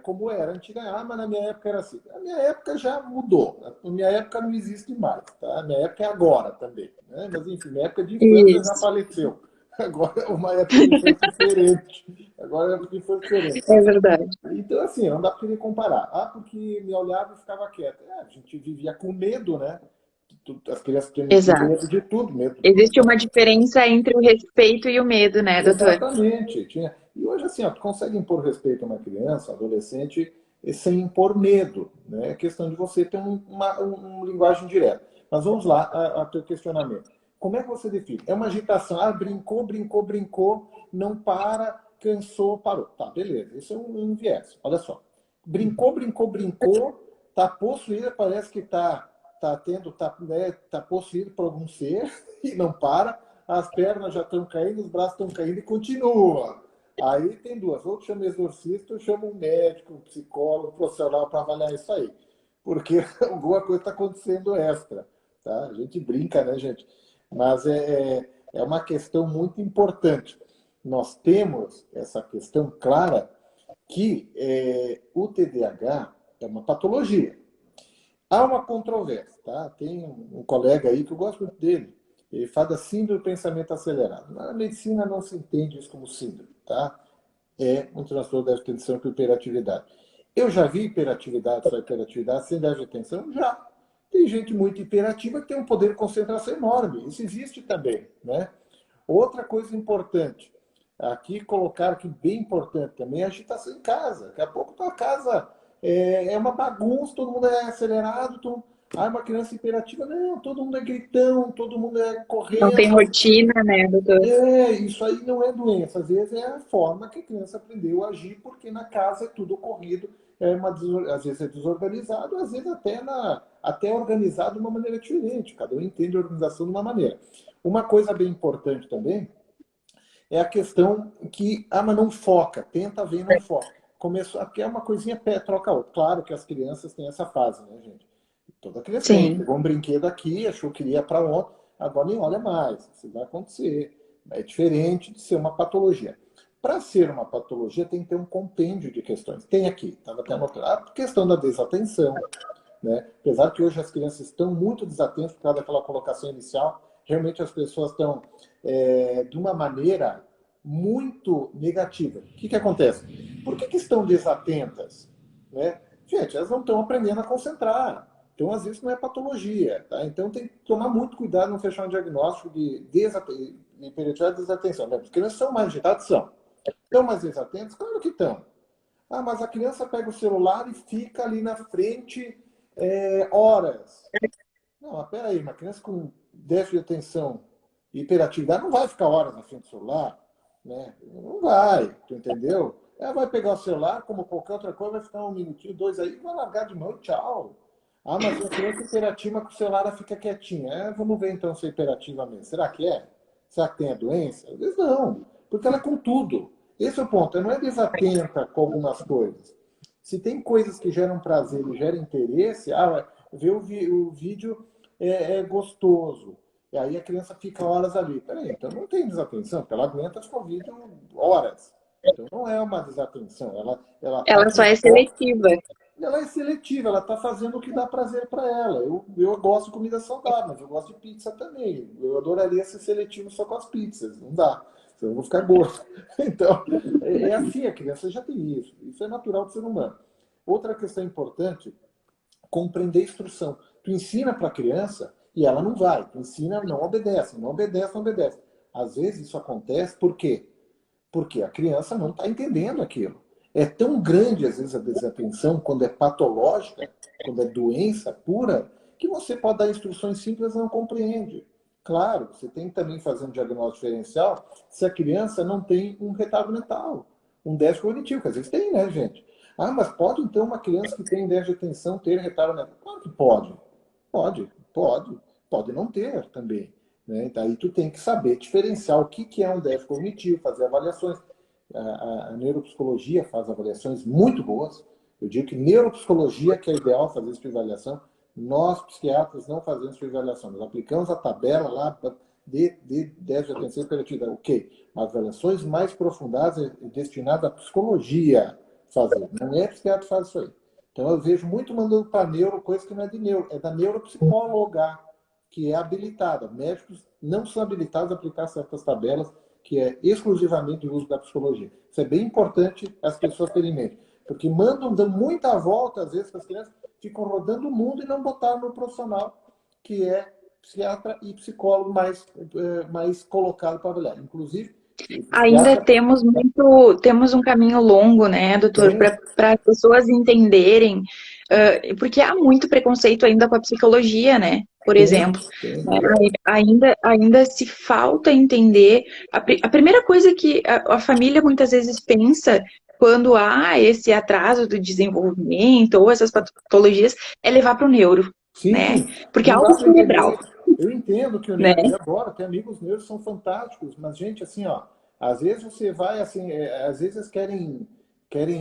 como era antigamente. Ah, mas na minha época era assim. A minha época já mudou. A minha época não existe mais. Tá? A minha época é agora também. Né? Mas, enfim, minha época de infância já Isso, faleceu. Agora é uma época de infância diferente. Agora é uma época de infância diferente. é verdade. Então, assim, não dá para querer comparar. Ah, porque me olhava e ficava quieto. A gente vivia com medo, né? As crianças têm Exato. medo de tudo, medo. Existe uma diferença entre o respeito e o medo, né, doutor? Exatamente. E hoje, assim, ó, tu consegue impor respeito a uma criança, um adolescente, sem impor medo. Né? É questão de você ter uma linguagem direta. Mas vamos lá a teu questionamento. Como é que você define? É uma agitação. Ah, brincou, brincou, brincou, não para, cansou, parou. Tá, beleza. Isso é um viés. Olha só. Brincou, brincou, brincou, tá possuída, parece que tá possuído por algum ser e não para, as pernas já estão caindo, os braços estão caindo e continua. Aí tem duas, ou chama exorcista ou chama um médico, um psicólogo, um profissional para avaliar isso aí. Porque alguma coisa está acontecendo extra. Tá? A gente brinca, né, gente? Mas é uma questão muito importante. Nós temos essa questão clara que o TDAH é uma patologia. Há uma controvérsia, tá? Tem um colega aí que eu gosto muito dele. Ele fala da síndrome do pensamento acelerado. Na medicina não se entende isso como síndrome, tá? É um transtorno de atenção com hiperatividade. Eu já vi hiperatividade, só hiperatividade sem déficit de atenção? Já. Tem gente muito hiperativa que tem um poder de concentração enorme. Isso existe também, né? Outra coisa importante, aqui colocar que bem importante também é a agitação em casa. Daqui a pouco tua casa é uma bagunça, todo mundo é acelerado, uma criança hiperativa, não, todo mundo é gritão, todo mundo é Não tem correndo. rotina, né, doutor? Isso aí não é doença, às vezes é a forma que a criança aprendeu a agir, porque na casa é tudo ocorrido, às vezes é desorganizado, às vezes até organizado de uma maneira diferente, cada um entende a organização de uma maneira. Uma coisa bem importante também é a questão que, mas não foca, tenta ver e não foca. Começou, aqui é uma coisinha pé, troca outra. Claro que as crianças têm essa fase, né, gente? Toda criança tem. Sim. Pegou um brinquedo aqui, achou que ia para ontem, agora nem olha mais. Isso vai acontecer. É diferente de ser uma patologia. Para ser uma patologia, tem que ter um compêndio de questões. Tem aqui, estava até anotando. A questão da desatenção, né? Apesar que hoje as crianças estão muito desatentas por causa daquela colocação inicial, realmente as pessoas estão de uma maneira muito negativa. O que acontece? Por que estão desatentas? Né? Gente, elas não estão aprendendo a concentrar. Então, às vezes, não é patologia. Tá? Então, tem que tomar muito cuidado não fechar um diagnóstico de hiperatividade e desatenção. Né? As crianças são mais agitadas? São. Estão mais desatentas? Claro que estão. Ah, mas a criança pega o celular e fica ali na frente horas. Não, mas peraí, uma criança com déficit de atenção e hiperatividade não vai ficar horas na frente do celular. né? Não vai, tu entendeu? Ela vai pegar o celular, como qualquer outra coisa, vai ficar um minutinho, dois aí, vai largar de mão, tchau. Ah, mas a criança hiperativa com o celular ela fica quietinha. Vamos ver então se é hiperativa mesmo. Será que é? Será que tem a doença? Às vezes não, porque ela é com tudo. Esse é o ponto, ela não é desatenta com algumas coisas. Se tem coisas que geram prazer e geram interesse, ver o vídeo é gostoso. E aí a criança fica horas ali. Peraí, então não tem desatenção, porque ela aguenta ficar o vídeo horas. Então não é uma desatenção. Ela tá Ela com só é foco, seletiva. ela é seletiva, ela está fazendo o que dá prazer para ela. Eu gosto de comida saudável, mas eu gosto de pizza também. Eu adoraria ser seletivo só com as pizzas. Não dá, senão eu vou ficar gordo. Então, é assim, a criança já tem isso. Isso é natural do ser humano. Outra questão importante, compreender a instrução. Tu ensina para a criança e ela não vai. Tu ensina, não obedece, não obedece, não obedece. Às vezes isso acontece por quê? Porque a criança não está entendendo aquilo. É tão grande, às vezes, a desatenção, quando é patológica, quando é doença pura, que você pode dar instruções simples e não compreende. Claro, você tem que também fazer um diagnóstico diferencial se a criança não tem um retardo mental, um déficit cognitivo, que às vezes tem, né, gente? Ah, mas pode, então, uma criança que tem déficit de atenção ter retardo mental? Claro que pode. Pode. Pode não ter também. Né? Daí tu tem que saber diferenciar o que é um déficit cognitivo, fazer avaliações. A neuropsicologia faz avaliações muito boas. Eu digo que neuropsicologia que é ideal fazer essa avaliação. Nós, psiquiatras, não fazemos essa avaliação. Nós aplicamos a tabela lá de déficit de atenção hiperativa. Ok. Mas avaliações mais profundadas destinadas à psicologia fazer. Não é psiquiatra que faz isso aí. Então eu vejo muito mandando para neuro, coisa que não é de neuro. É da neuropsicóloga, que é habilitada. Médicos não são habilitados a aplicar certas tabelas que é exclusivamente o uso da psicologia. Isso é bem importante as pessoas terem em mente. Porque dão muita volta, às vezes, para as crianças, ficam rodando o mundo e não botaram no profissional, que é psiquiatra e psicólogo mais colocado para olhar. Inclusive, Ainda psiquiatra temos um caminho longo, né, doutor, tem, para as pessoas entenderem, porque há muito preconceito ainda com a psicologia, né, por exemplo. tem. Né, ainda se falta entender. A primeira coisa que a família muitas vezes pensa quando há esse atraso do desenvolvimento ou essas patologias é levar para o neuro, né, Sim, porque é não dá algo para cerebral, entender. Eu entendo que o né. neuro, eu adoro, tem amigos neuros que são fantásticos, mas, gente, assim, ó, às vezes você vai, assim, às vezes eles querem,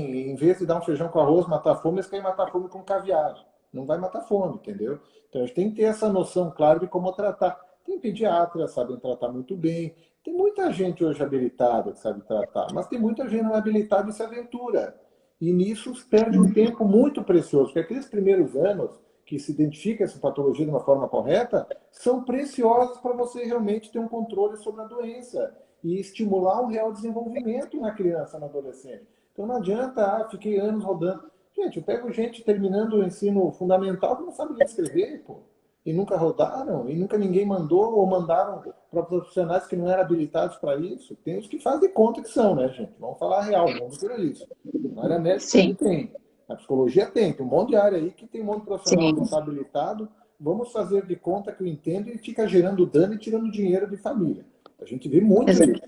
em vez de dar um feijão com arroz, matar a fome, eles querem matar a fome com caviar. Não vai matar a fome, entendeu? Então a gente tem que ter essa noção, claro, de como tratar. Tem pediatras, sabem tratar muito bem. Tem muita gente hoje habilitada que sabe tratar, mas tem muita gente não habilitada e se aventura. E nisso se perde um tempo muito precioso, porque aqueles primeiros anos que se identifica essa patologia de uma forma correta, são preciosos para você realmente ter um controle sobre a doença e estimular um real desenvolvimento na criança, no adolescente. Então não adianta, fiquei anos rodando. Gente, eu pego gente terminando o ensino fundamental que não sabe ler e escrever, pô. E nunca rodaram, e nunca ninguém mandou, ou mandaram para profissionais que não eram habilitados para isso. Tem os que fazem de conta que são, né, gente? Vamos falar real, vamos ver isso. Na área médica também Sim, tem. A psicologia tem um monte de área aí que tem um monte de profissional que não sim, está habilitado. Vamos fazer de conta que eu entendo e fica gerando dano e tirando dinheiro de família. A gente vê muito exato, isso.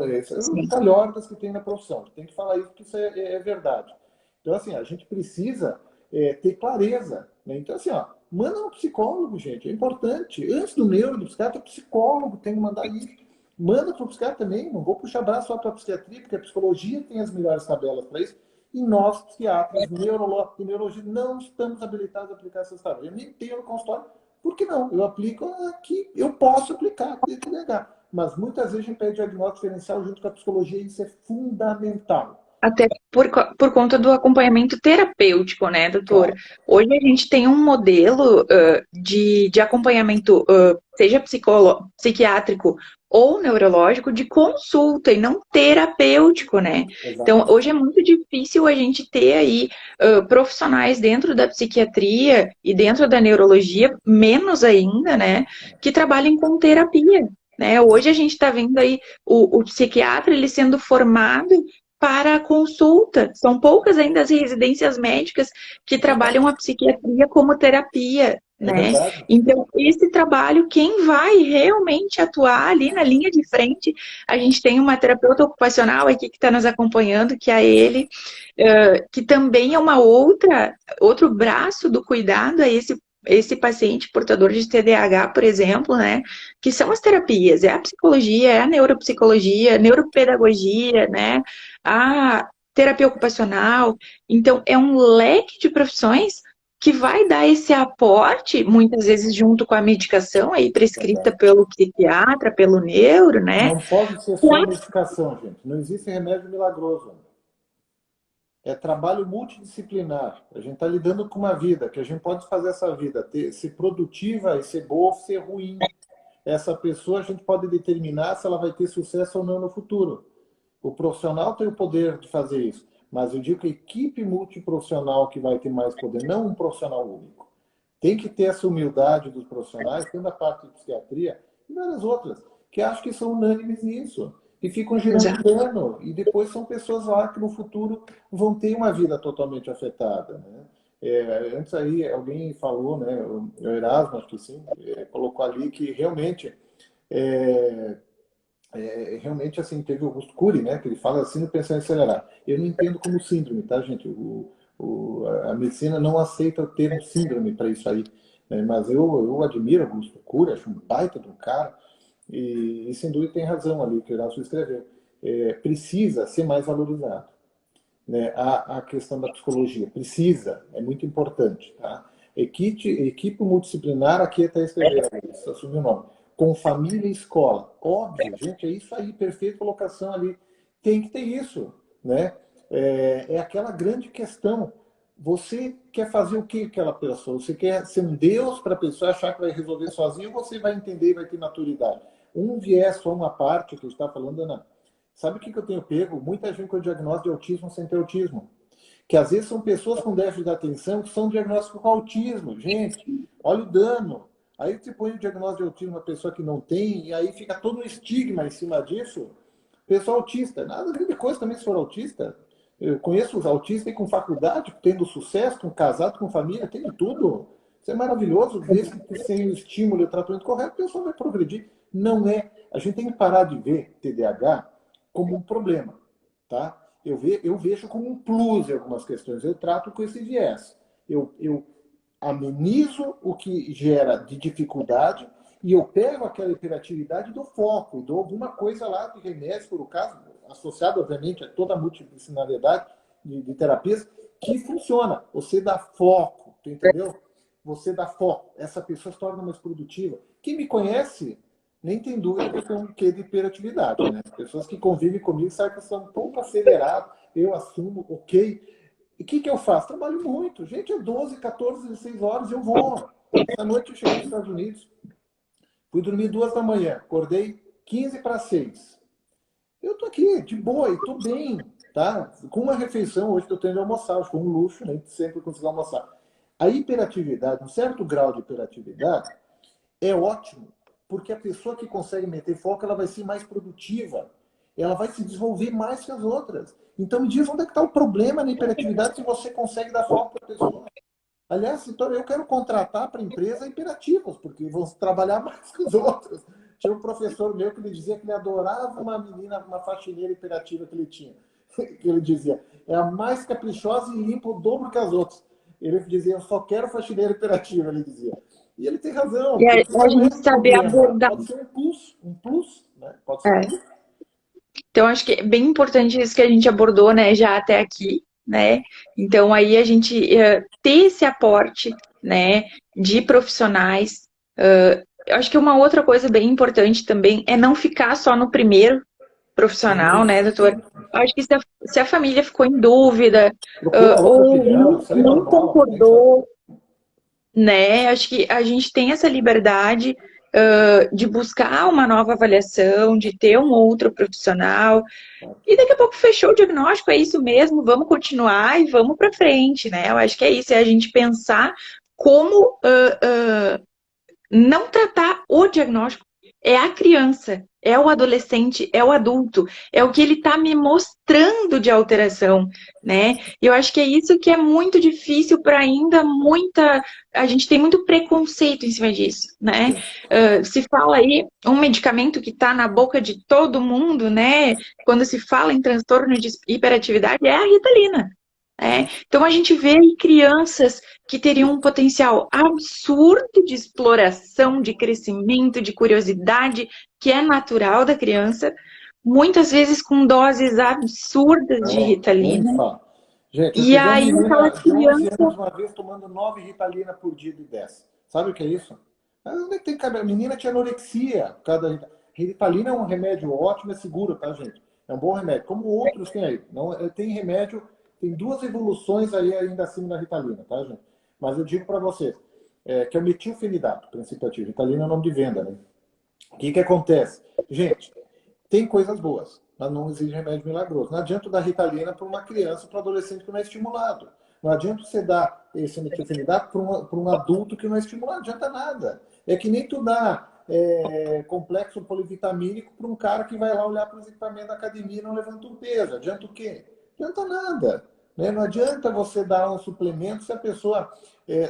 Esse é um sim. calhordas que tem na profissão. Tem que falar isso, porque isso é verdade. Então, assim, a gente precisa ter clareza. Né? Então, assim, ó, manda um psicólogo, gente. É importante. Antes do neuro, do psiquiatra, psicólogo tem que mandar isso. Manda para o psiquiatra também. Não vou puxar braço só para a psiquiatria, porque a psicologia tem as melhores tabelas para isso. E nós, psiquiatras, neurologistas, não estamos habilitados a aplicar essas tabelas. Eu nem tenho no consultório. Por que não? Eu aplico aqui, eu posso aplicar, tem que negar. Mas muitas vezes a gente pede diagnóstico diferencial junto com a psicologia e isso é fundamental. Até por conta do acompanhamento terapêutico, né, doutor? Claro. Hoje a gente tem um modelo de acompanhamento, seja psiquiátrico ou neurológico, de consulta e não terapêutico, né? Então, Exatamente. hoje é muito difícil a gente ter aí profissionais dentro da psiquiatria e dentro da neurologia, menos ainda, né, que trabalhem com terapia. Né? Hoje a gente está vendo aí o psiquiatra ele sendo formado para a consulta. São poucas ainda as residências médicas que trabalham a psiquiatria como terapia. É né? verdade. Então, esse trabalho, quem vai realmente atuar ali na linha de frente, a gente tem uma terapeuta ocupacional aqui que está nos acompanhando, que é a ele, que também é outro braço do cuidado a esse paciente portador de TDAH, por exemplo, né? Que são as terapias, é a psicologia, é a neuropsicologia, neuropedagogia, né? A terapia ocupacional. Então, é um leque de profissões que vai dar esse aporte, muitas vezes junto com a medicação aí prescrita Verdade. pelo psiquiatra, pelo neuro, né? Não pode ser só medicação, gente. Não existe remédio milagroso. É trabalho multidisciplinar. A gente está lidando com uma vida, que a gente pode fazer essa vida ser produtiva e ser boa ou ser ruim. Essa pessoa a gente pode determinar se ela vai ter sucesso ou não no futuro. O profissional tem o poder de fazer isso, mas eu digo que a equipe multiprofissional que vai ter mais poder, não um profissional único. Tem que ter essa humildade dos profissionais, tanto a parte de psiquiatria e várias outras, que acho que são unânimes nisso. E ficam girando em torno. E depois são pessoas lá que no futuro vão ter uma vida totalmente afetada. Né? Antes aí alguém falou, né, o Erasmo, acho que sim, colocou ali que realmente é, realmente assim teve o Augusto Cury, né, que ele fala assim no pensar em acelerar. Eu não entendo como síndrome, tá, gente? A medicina não aceita o termo síndrome para isso aí, né? Mas eu admiro Augusto Cury, acho um baita de um cara e sem dúvida tem razão ali que o Erasmo escreveu. Precisa ser mais valorizado, né? A questão da psicologia precisa, é muito importante, tá? Equipe multidisciplinar, aqui até escrever, assumir o nome, com família e escola. Óbvio, gente, é isso aí, perfeita colocação ali. Tem que ter isso, né? É aquela grande questão. Você quer fazer o que aquela pessoa? Você quer ser um Deus para a pessoa achar que vai resolver sozinho ou você vai entender e vai ter maturidade? Um viés, só uma parte que eu estava falando, Ana. Sabe o que eu tenho pego? Muita gente com diagnóstico de autismo sem ter autismo. Que às vezes são pessoas com déficit de atenção que são diagnósticos com autismo. Gente, olha o dano. Aí você põe o diagnóstico de autismo uma pessoa que não tem, e aí fica todo um estigma em cima disso. Pessoa autista, nada de coisa também se for autista. Eu conheço os autistas com faculdade, tendo sucesso, com casado, com família, tem de tudo. Isso é maravilhoso, desde que sem o estímulo e o tratamento correto, a pessoa vai progredir. Não é. A gente tem que parar de ver TDAH como um problema, tá? Eu vejo como um plus em algumas questões. Eu trato com esse viés. Eu amenizo o que gera de dificuldade e eu pego aquela hiperatividade e dou foco, dou alguma coisa lá de remédio, por o caso, associado, obviamente, a toda a multidisciplinariedade de terapias, que funciona. Você dá foco, tu entendeu? Você dá foco. Essa pessoa se torna mais produtiva. Quem me conhece nem tem dúvida que eu tenho um quê de hiperatividade, né? As pessoas que convivem comigo sabem que eu sou um pouco acelerado, eu assumo, ok. E o que eu faço? Trabalho muito. Gente, é 12, 14, 16 horas eu vou. Essa noite eu cheguei nos Estados Unidos, fui dormir 2 da manhã, acordei 15 para 6. Eu tô aqui, de boa, e tô bem, tá? Com uma refeição hoje que eu tenho de almoçar, acho que foi um luxo, nem sempre consigo almoçar. A hiperatividade, um certo grau de hiperatividade, é ótimo, porque a pessoa que consegue meter foco, ela vai ser mais produtiva. Ela vai se desenvolver mais que as outras. Então me diz onde é que está o problema na hiperatividade se você consegue dar foco para a pessoa. Aliás, então, eu quero contratar para empresa hiperativos, porque vão trabalhar mais que os outros. Tinha um professor meu que ele dizia que ele adorava uma menina, uma faxineira hiperativa que ele tinha. Que ele dizia, é a mais caprichosa e limpa o dobro que as outras. Ele dizia, eu só quero faxineira hiperativa, ele dizia. E ele tem razão, E porque a não é gente um saber problema, abordar. pode ser um plus, né? Pode ser um plus. Então, acho que é bem importante isso que a gente abordou, né, já até aqui, né? Então, aí a gente ter esse aporte, né, de profissionais. Eu acho que uma outra coisa bem importante também é não ficar só no primeiro profissional, né, doutor? Eu acho que se a família ficou em dúvida, Procura outra ou opinião, isso aí é não normal, tem que saber. concordou, né? Acho que a gente tem essa liberdade de buscar uma nova avaliação, de ter um outro profissional. E daqui a pouco fechou o diagnóstico, é isso mesmo, vamos continuar e vamos para frente, né? Eu acho que é isso, é a gente pensar como não tratar o diagnóstico é a criança, é o adolescente, é o adulto, é o que ele está me mostrando de alteração, né? E eu acho que é isso que é muito difícil para ainda muita. A gente tem muito preconceito em cima disso, né? Sim. Se fala aí um medicamento que está na boca de todo mundo, né? Quando se fala em transtorno de hiperatividade, é a Ritalina. Então a gente vê aí crianças que teriam um potencial absurdo de exploração, de crescimento, de curiosidade, que é natural da criança, muitas vezes com doses absurdas de Não, nem me Ritalina. fala. Gente, eu E peguei uma aí aquela menina de 11 anos criança. uma vez tomando 9 Ritalina por dia de 10. Sabe o que é isso? Onde é que tem cabelo? A menina tinha anorexia por causa da Ritalina. Ritalina é um remédio ótimo, é seguro, tá, gente? É um bom remédio, como outros tem aí. Não, tem remédio, tem duas evoluções aí ainda acima da Ritalina, tá, gente? Mas eu digo para vocês, que é o metilfenidato, princípio ativo. Ritalina é o nome de venda, né? O que que acontece? Gente, tem coisas boas, mas não exige remédio milagroso. Não adianta dar Ritalina para uma criança, para um adolescente que não é estimulado. Não adianta você dar esse metilfenidato para um adulto que não é estimulado. Não adianta nada. É que nem tu dá complexo polivitamínico para um cara que vai lá olhar para os equipamentos da academia e não levanta um peso. Adianta o quê? Não adianta nada. Né? Não adianta você dar um suplemento se a pessoa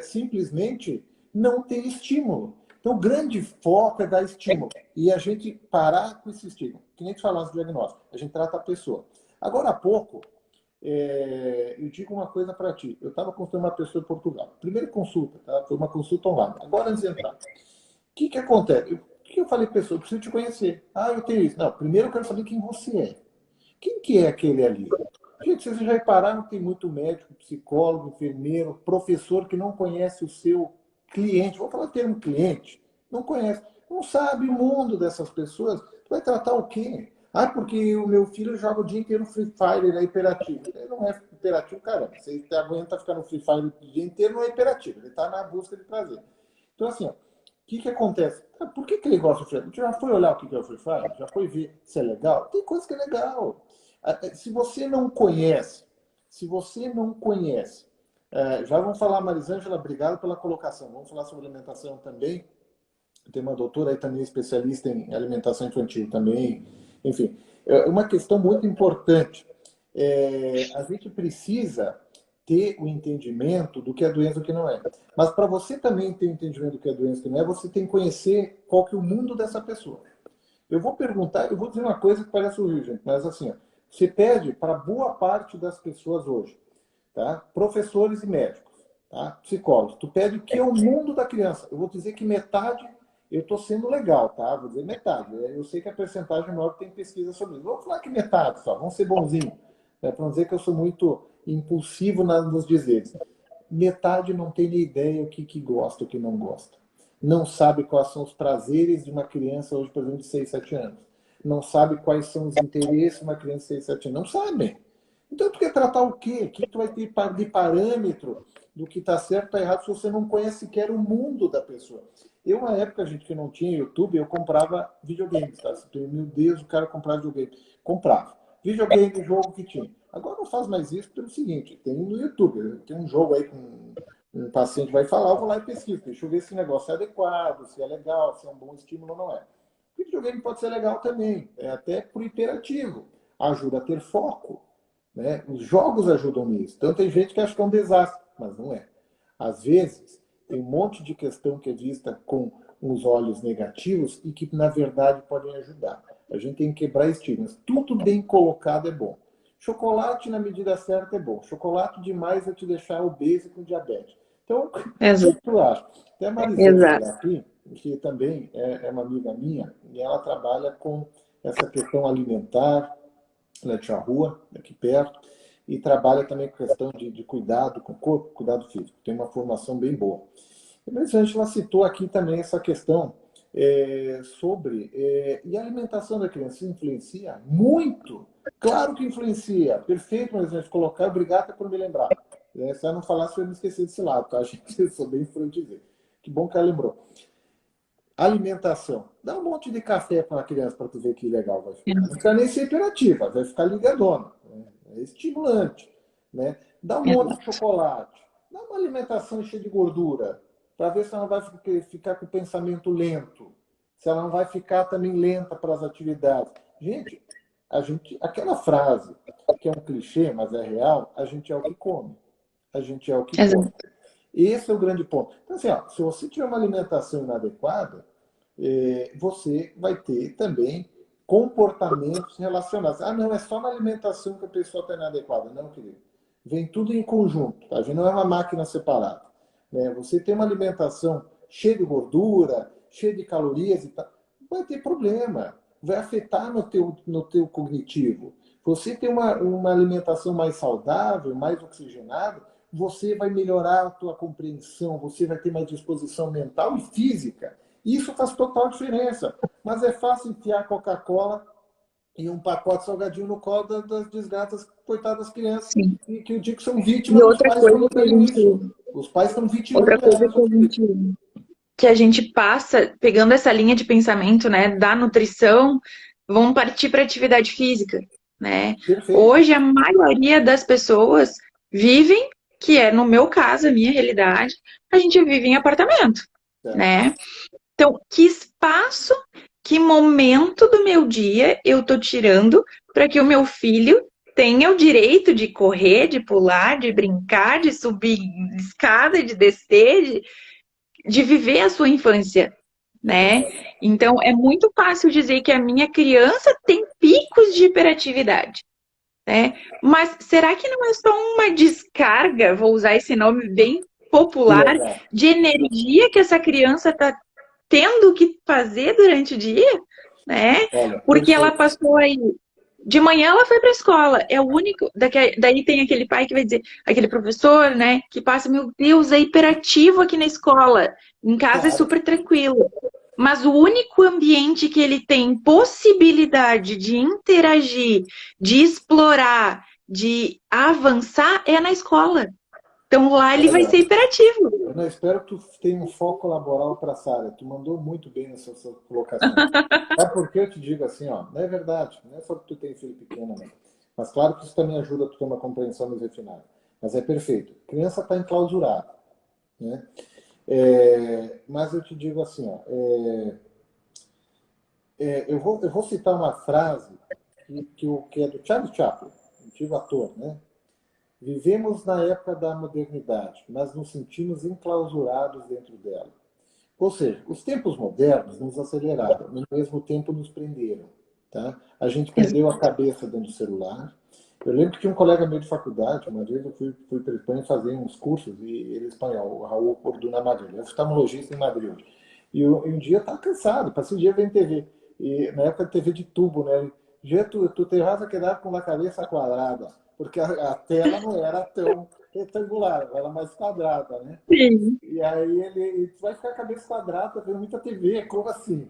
simplesmente não tem estímulo. Então, o grande foco é dar estímulo. E a gente parar com esse estímulo. Que nem te falasse do diagnóstico. A gente trata a pessoa. Agora há pouco, eu digo uma coisa para ti. Eu estava consultando uma pessoa em Portugal. Primeira consulta, tá? Foi uma consulta online. Agora, antes de entrar. O que acontece? O que eu falei para a pessoa? Eu preciso te conhecer. Ah, eu tenho isso. Não, primeiro eu quero saber quem você é. Quem que é aquele ali? Gente, vocês já repararam que tem muito médico, psicólogo, enfermeiro, professor que não conhece o seu cliente. Vou falar o termo cliente. Não conhece. Não sabe o mundo dessas pessoas. Tu vai tratar o quê? Ah, porque o meu filho joga o dia inteiro Free Fire, ele é hiperativo. Ele não é hiperativo, caramba. Você aguenta ficar no Free Fire o dia inteiro, não é hiperativo. Ele está na busca de prazer. Então, assim, ó, o que acontece? Por que ele gosta do Free Fire? Já foi olhar o que é o Free Fire? Já foi ver se é legal? Tem coisa que é legal. Se você não conhece, se você não conhece, já vamos falar, Marisângela, obrigado pela colocação. Vamos falar sobre alimentação também. Tem uma doutora aí também especialista em alimentação infantil também. Enfim, é uma questão muito importante. A gente precisa ter o entendimento do que é doença e do que não é. Mas para você também ter o entendimento do que é doença e do que não é, você tem que conhecer qual que é o mundo dessa pessoa. Eu vou perguntar, eu vou dizer uma coisa que parece horrível, gente, mas assim, ó, você pede para boa parte das pessoas hoje, tá? Professores e médicos, tá? Psicólogos, tu pede o que é o mundo da criança. Eu vou dizer que metade, eu estou sendo legal, tá? Vou dizer metade. Eu sei que a percentagem é maior que tem pesquisa sobre isso. Vamos falar que metade só, vamos ser bonzinhos, né? Para não dizer que eu sou muito impulsivo nos dizeres. Metade não tem nem ideia o que gosta, o que não gosta. Não sabe quais são os prazeres de uma criança hoje, por exemplo, de 6, 7 anos. Não sabe quais são os interesses de uma criança de 6, 7 anos. Não sabem. Então, tu quer tratar o quê? O que tu vai ter de parâmetro do que está certo e está errado se você não conhece sequer o mundo da pessoa? Eu, na época, gente, que não tinha YouTube, eu comprava videogames, tá? Meu Deus, o cara comprava videogame. Comprava. Videogame, jogo que tinha. Agora não faz mais isso pelo seguinte, tem no YouTube, tem um jogo aí com um paciente vai falar, eu vou lá e pesquiso, deixa eu ver se o negócio é adequado, se é legal, se é um bom estímulo ou não é. O videogame pode ser legal também, é até por imperativo, ajuda a ter foco, né? Os jogos ajudam nisso. Então tem gente que acha que é um desastre, mas não é. Às vezes tem um monte de questão que é vista com os olhos negativos e que na verdade podem ajudar. A gente tem que quebrar estigmas. Tudo bem colocado é bom. Chocolate na medida certa é bom. Chocolate demais vai te deixar obeso com diabetes. Então, o que Exato. tu acha? Tem a Marisângela Exato. aqui, que também é uma amiga minha, e ela trabalha com essa questão alimentar, ela é de Charrua, aqui perto, e trabalha também com questão de cuidado com o corpo, cuidado físico. Tem uma formação bem boa. Mas a Angela citou aqui também essa questão sobre... e a alimentação da criança influencia muito? Claro que influencia. Perfeito, mas a gente colocar, obrigado por me lembrar. Se eu não falasse, eu me esqueci desse lado, tá? Gente, eu sou bem frio de dizer. Que bom que ela lembrou. Alimentação. Dá um monte de café para uma criança para tu ver que legal vai ficar. Não precisa nem ser hiperativa, vai ficar ligadona. Né? É estimulante. Né? Dá um monte de chocolate. Dá uma alimentação cheia de gordura para ver se ela vai ficar com o pensamento lento. se ela não vai ficar também lenta para as atividades. Gente, aquela frase que é um clichê, mas é real, a gente é o que come. A gente é o que come. Exato. Esse é o grande ponto. Então, assim, ó, se você tiver uma alimentação inadequada, você vai ter também comportamentos relacionados. Ah, não, é só na alimentação que a pessoa está inadequada. Não, querido. Vem tudo em conjunto, tá? A gente não é uma máquina separada. Né? Você tem uma alimentação cheia de gordura, cheia de calorias e tal, vai ter problema. Vai afetar no teu cognitivo. Você tem uma alimentação mais saudável, mais oxigenada, você vai melhorar a tua compreensão, você vai ter mais disposição mental e física. Isso faz total diferença. Mas é fácil enfiar Coca-Cola e um pacote de salgadinho no colo das desgraças, coitadas crianças, Sim. e que eu digo que são E vítimas dos outra pais coisa quando que a veem gente, isso. Os pais estão outra vitimando coisa elas. que a gente passa, pegando essa linha de pensamento, né, da nutrição, vamos partir para atividade física, né? Perfeito. Hoje a maioria das pessoas vivem, que é no meu caso, a minha realidade, a gente vive em apartamento, Certo. né? Então, que espaço, que momento do meu dia eu tô tirando para que o meu filho tenha o direito de correr, de pular, de brincar, de subir escada, de descer, de viver a sua infância, né? Então, é muito fácil dizer que a minha criança tem picos de hiperatividade, né? Mas será que não é só uma descarga, vou usar esse nome bem Que popular, legal. de energia que essa criança está tendo que fazer durante o dia, né? Olha, Porque ela perfeito. passou aí. De manhã ela foi para a escola. É o único. Daí tem aquele pai que vai dizer, aquele professor, né? Que passa, meu Deus, é hiperativo aqui na escola. Em casa é Claro. super tranquilo. Mas o único ambiente que ele tem possibilidade de interagir, de explorar, de avançar é na escola. Então lá ele vai Olha, ser hiperativo. eu espero que tu tenha um foco laboral para essa área. Tu mandou muito bem nessa sua colocação. Sabe por que eu te digo assim, ó? Não é verdade, não é só que tu tem filho pequeno, né? Mas claro que isso também ajuda a tu ter uma compreensão mais refinada. Mas é perfeito. A criança está enclausurada, né? Mas eu te digo assim, ó, eu vou citar uma frase que é do Charlie Chaplin, antigo ator, né? Vivemos na época da modernidade, mas nos sentimos enclausurados dentro dela. Ou seja, os tempos modernos nos aceleraram, no mesmo tempo nos prenderam. Tá? A gente perdeu a cabeça dentro do celular. Eu lembro que tinha um colega meu de faculdade, uma vez eu fui para a Espanha fazer uns cursos, e ele é espanhol, o Raul Corduna Madrid, ele é oftalmologista em Madrid hoje. E um dia eu estava cansado, passei o dia vendo TV. E na época de TV de tubo, né? Já tu te vas a quedar com a cabeça quadrada, porque a tela não era tão retangular, ela era mais quadrada, né? Sim. E aí ele vai ficar com a cabeça quadrada, vendo muita TV, como assim?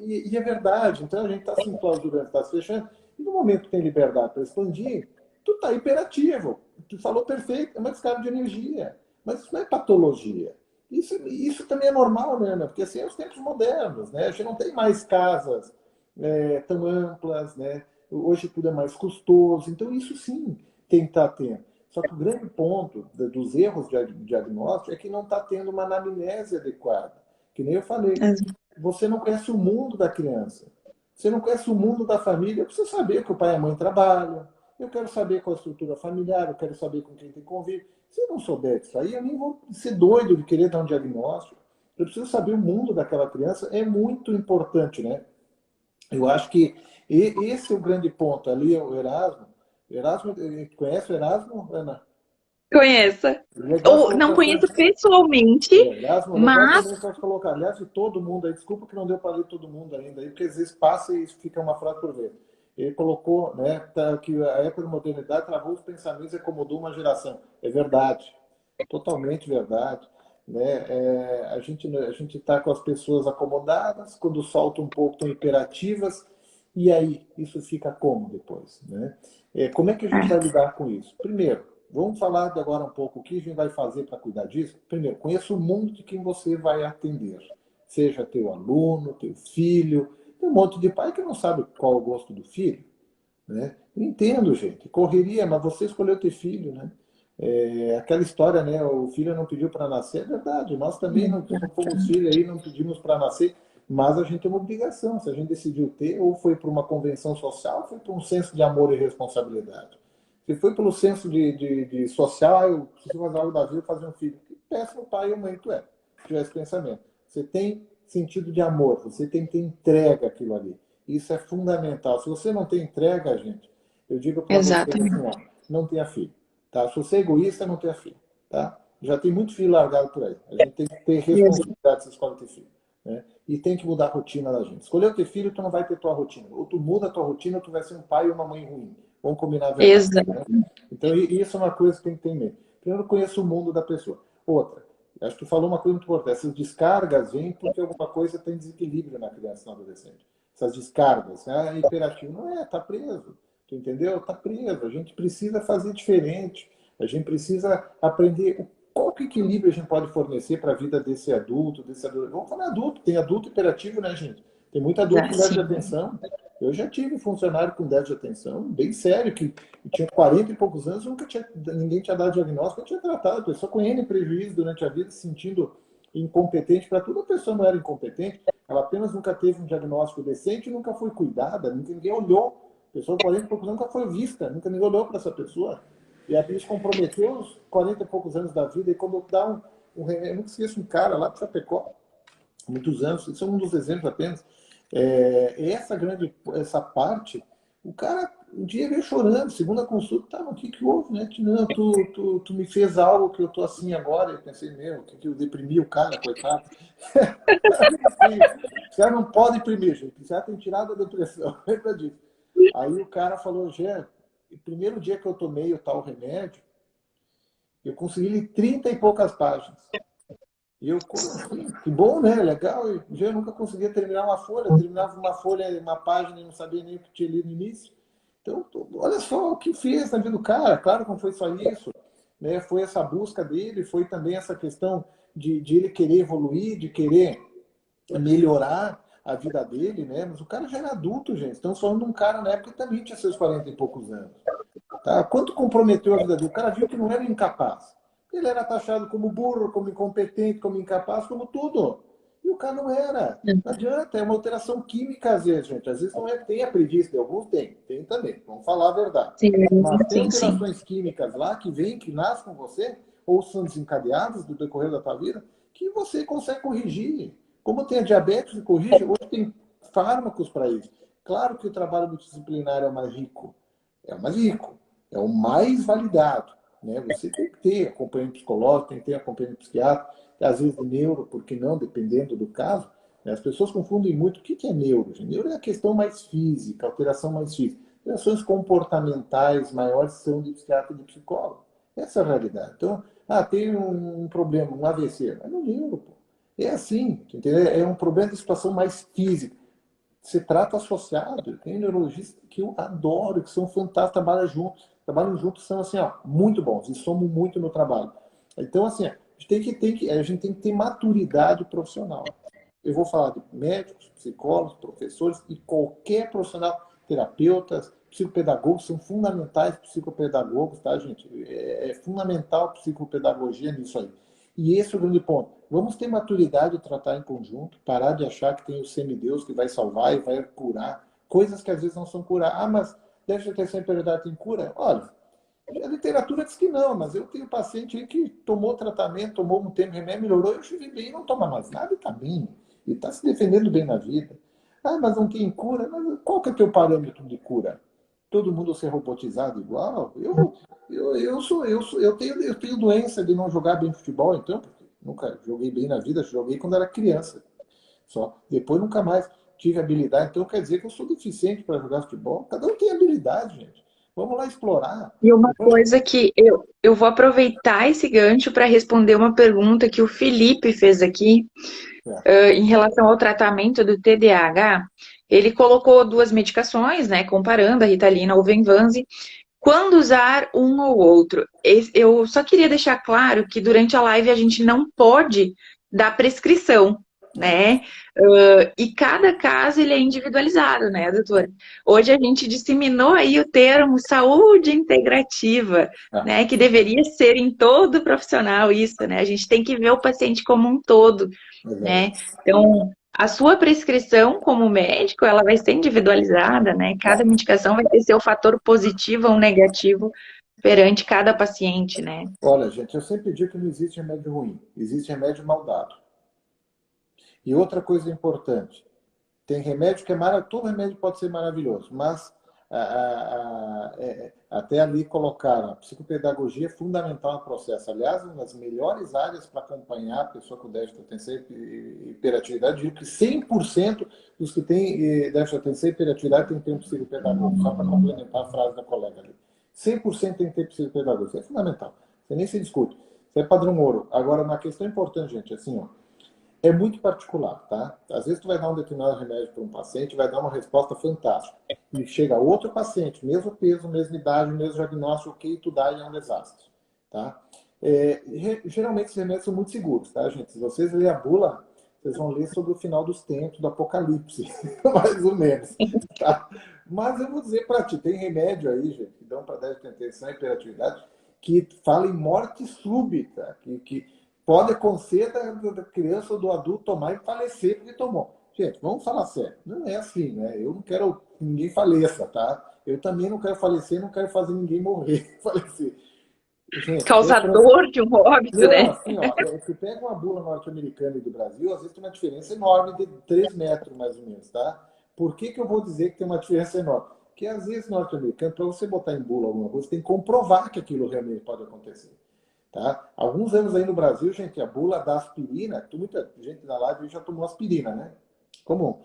E é verdade, então a gente está se enclausurando, está se fechando, e no momento que tem liberdade para expandir, tu está hiperativo. Tu falou perfeito, é uma descarga de energia. Mas isso não é patologia. Isso também é normal, né, Ana? Porque assim é os tempos modernos, né? A gente não tem mais casas tão amplas, né? Hoje tudo é mais custoso, então isso sim tem que estar tendo. Só que o grande ponto dos erros de diagnóstico é que não está tendo uma anamnese adequada. Que nem eu falei, você não conhece o mundo da criança. Você não conhece o mundo da família. Eu preciso saber que o pai e a mãe trabalham. Eu quero saber qual a estrutura familiar. Eu quero saber com quem tem convívio. Se eu não souber disso aí, eu nem vou ser doido de querer dar um diagnóstico. Eu preciso saber o mundo daquela criança. É muito importante, né? Eu acho que esse é o grande ponto. Ali é o Erasmo. Erasmo, conhece o Erasmo, Ana? Conheça. Legal as Ou não conheço colocações. pessoalmente, Aliás, legal mas também suas colocar. Aliás, de todo mundo aí, desculpa que não deu para ler todo mundo ainda, aí, porque às vezes passa e fica uma frase por vez. Ele colocou, né, que a época da modernidade travou os pensamentos e acomodou uma geração. É verdade, totalmente verdade. Né? A gente está com as pessoas acomodadas, quando solta um pouco, estão hiperativas, e aí isso fica como depois? Né? Como é que a gente vai lidar com isso? Primeiro, vamos falar agora um pouco o que a gente vai fazer para cuidar disso. Primeiro, conheça o mundo de quem você vai atender. Seja teu aluno, teu filho. Tem um monte de pai que não sabe qual é o gosto do filho. Né? Eu entendo, gente. Correria, mas você escolheu ter filho. Né? Aquela história, né? O filho não pediu para nascer. É verdade. Nós também não fomos filhos aí, não pedimos para nascer. Mas a gente tem uma obrigação, se a gente decidiu ter, ou foi por uma convenção social, ou foi por um senso de amor e responsabilidade. Se foi pelo senso de social, eu preciso fazer algo da vida, fazer um filho. Que péssimo pai ou mãe tu é, se tiver esse pensamento. Você tem sentido de amor, você tem que ter entrega aquilo ali. Isso é fundamental. Se você não tem entrega, gente, eu digo para você assim, ó, Exatamente. não tenha filho. Tá? Se você é egoísta, não tenha filho. Tá? Já tem muito filho largado por aí. A gente tem que ter responsabilidade se escolhe ter filho. Né? E tem que mudar a rotina da gente. Escolheu ter filho, tu não vai ter tua rotina. Ou tu muda a tua rotina, ou tu vai ser um pai ou uma mãe ruim. Vamos combinar a verdade. Exato. Né? Então, isso é uma coisa que tem que ter em mente. Primeiro, conheça o mundo da pessoa. Outra, acho que tu falou uma coisa muito importante. Essas descargas vêm porque alguma coisa tem desequilíbrio na criança e no adolescente. Essas descargas. Ah, hiperativo. Não é, tá preso. Tu entendeu? Tá preso. A gente precisa fazer diferente. A gente precisa aprender qual que equilíbrio a gente pode fornecer para a vida desse adulto, desse adulto. Vamos falar adulto. Tem adulto hiperativo, né, gente? Tem muito adulto com déficit de atenção. Eu já tive funcionário com déficit de atenção, bem sério, que tinha 40 e poucos anos, ninguém tinha dado diagnóstico, eu tinha tratado. A pessoa com N prejuízo durante a vida, se sentindo incompetente para tudo. A pessoa não era incompetente, ela apenas nunca teve um diagnóstico decente, nunca foi cuidada, ninguém olhou. A pessoa com 40 e poucos anos nunca foi vista, nunca ninguém olhou para essa pessoa. E aí isso comprometeu os 40 e poucos anos da vida. E quando dá um remédio, eu nunca esqueço um cara lá para Chapecó, muitos anos, isso é um dos exemplos apenas. Essa parte, o cara um dia veio chorando, segunda consulta, tá, o que houve, né? Que não, tu me fez algo que eu tô assim agora. Eu pensei, meu, que eu deprimi o cara, coitado. Os caras não podem deprimir, gente. Os caras têm tirado a depressão, lembra disso. Aí o cara falou, Gê, o primeiro dia que eu tomei o tal remédio, eu consegui ler 30 e poucas páginas. E eu, assim, que bom, né? Legal. Eu nunca conseguia terminar uma folha. Eu terminava uma folha, uma página e não sabia nem o que tinha lido no início. Então, olha só o que fez na vida do cara. Claro que não foi só isso. Né? Foi essa busca dele, foi também essa questão de ele querer evoluir, de querer melhorar a vida dele, né? Mas o cara já era adulto, gente. Estamos falando de um cara na época que também tinha seus 40 e poucos anos. Tá? Quanto comprometeu a vida dele? O cara viu que não era incapaz. Ele era taxado como burro, como incompetente, como incapaz, como tudo. E o cara não era. Não adianta, é uma alteração química às vezes, gente. Às vezes não é, tem a preguiça, de alguns tem também. Vamos falar a verdade. Sim, Mas tem sim. alterações químicas lá que vêm, que nascem com você, ou são desencadeadas do decorrer da tua vida, que você consegue corrigir. Como tem a diabetes que corrige, hoje tem fármacos para isso. Claro que o trabalho multidisciplinar é o mais rico. É o mais rico. É o mais validado. Né? Você tem que ter acompanhamento psicológico, tem que ter acompanhamento psiquiátrico, às vezes de neuro, porque não, dependendo do caso. Né? As pessoas confundem muito o que é neuro. Neuro é a questão mais física, alteração mais física. Alterações comportamentais maiores são de psiquiatra e de psicólogo. Essa é a realidade. Então, tem um problema, um AVC. Mas não neuro, pô. É assim, entendeu? É um problema de situação mais física. Se trata associado. Tem neurologistas que eu adoro, que são fantásticos, trabalham juntos, são assim, ó, muito bons e somos muito no trabalho. Então, assim, a gente tem que ter maturidade profissional. Eu vou falar de médicos, psicólogos, professores e qualquer profissional, terapeutas, psicopedagogos, são fundamentais psicopedagogos, tá, gente? É fundamental a psicopedagogia nisso aí. E esse é o grande ponto. Vamos ter maturidade de tratar em conjunto, parar de achar que tem o semideus que vai salvar e vai curar. Coisas que às vezes não são curar. Ah, mas déficit de atenção e hiperatividade tem cura? Olha, a literatura diz que não, mas eu tenho paciente aí que tomou tratamento, tomou um tempo de remédio, melhorou, eu estive bem, não toma mais nada e está bem. E está se defendendo bem na vida. Ah, mas não tem cura? Mas qual que é o teu parâmetro de cura? Todo mundo ser robotizado igual? Eu tenho doença de não jogar bem futebol, então, porque nunca joguei bem na vida, joguei quando era criança. Só. Depois nunca mais tive habilidade, então quer dizer que eu sou deficiente para jogar futebol. Cada um tem habilidade, gente. Vamos lá explorar. E uma coisa que eu vou aproveitar esse gancho para responder uma pergunta que o Felipe fez aqui, em relação ao tratamento do TDAH. Ele colocou duas medicações, né, comparando a Ritalina ou Venvanse. Quando usar um ou outro? Eu só queria deixar claro que durante a live a gente não pode dar prescrição, né? E cada caso ele é individualizado, né, doutora? Hoje a gente disseminou aí o termo saúde integrativa, né? Que deveria ser em todo profissional isso, né? A gente tem que ver o paciente como um todo, né? Então, a sua prescrição como médico, ela vai ser individualizada, né? Cada medicação vai ter seu fator positivo ou negativo perante cada paciente, né? Olha, gente, eu sempre digo que não existe remédio ruim, existe remédio mal dado. E outra coisa importante, tem remédio que é maravilhoso, todo remédio pode ser maravilhoso, mas até ali colocaram a psicopedagogia é fundamental no processo. Aliás, uma das melhores áreas para acompanhar a pessoa com déficit de atenção e hiperatividade, digo que 100% dos que têm déficit de atenção e hiperatividade tem que ter um psicopedagogo, só para complementar a frase da colega ali. 100% tem que ter psicopedagogo, isso é fundamental, você nem se discute, isso é padrão ouro. Agora, uma questão importante, gente, assim, ó, é muito particular, tá? Às vezes tu vai dar um determinado remédio para um paciente, vai dar uma resposta fantástica. E chega outro paciente, mesmo peso, mesma idade, mesmo diagnóstico, o que tu dá e é um desastre, tá? Geralmente esses remédios são muito seguros, tá, gente? Se vocês lerem a bula, vocês vão ler sobre o final dos tempos, do apocalipse, mais ou menos, tá? Mas eu vou dizer para ti, tem remédio aí, gente, que dão para déficit de atenção e hiperatividade, que fala em morte súbita, que pode acontecer da criança ou do adulto tomar e falecer porque tomou. Gente, vamos falar sério. Não é assim, né? Eu não quero que ninguém faleça, tá? Eu também não quero falecer, não quero fazer ninguém morrer, falecer. Gente, Causador de um óbito, não, né? assim, ó, você pega uma bula norte-americana e do Brasil, às vezes tem uma diferença enorme de 3 metros, mais ou menos, tá? Por que que eu vou dizer que tem uma diferença enorme? Porque às vezes norte-americano, para você botar em bula alguma coisa, tem que comprovar que aquilo realmente pode acontecer. Tá? Alguns anos aí no Brasil, gente, a bula da aspirina, muita gente na live já tomou aspirina, né? Comum.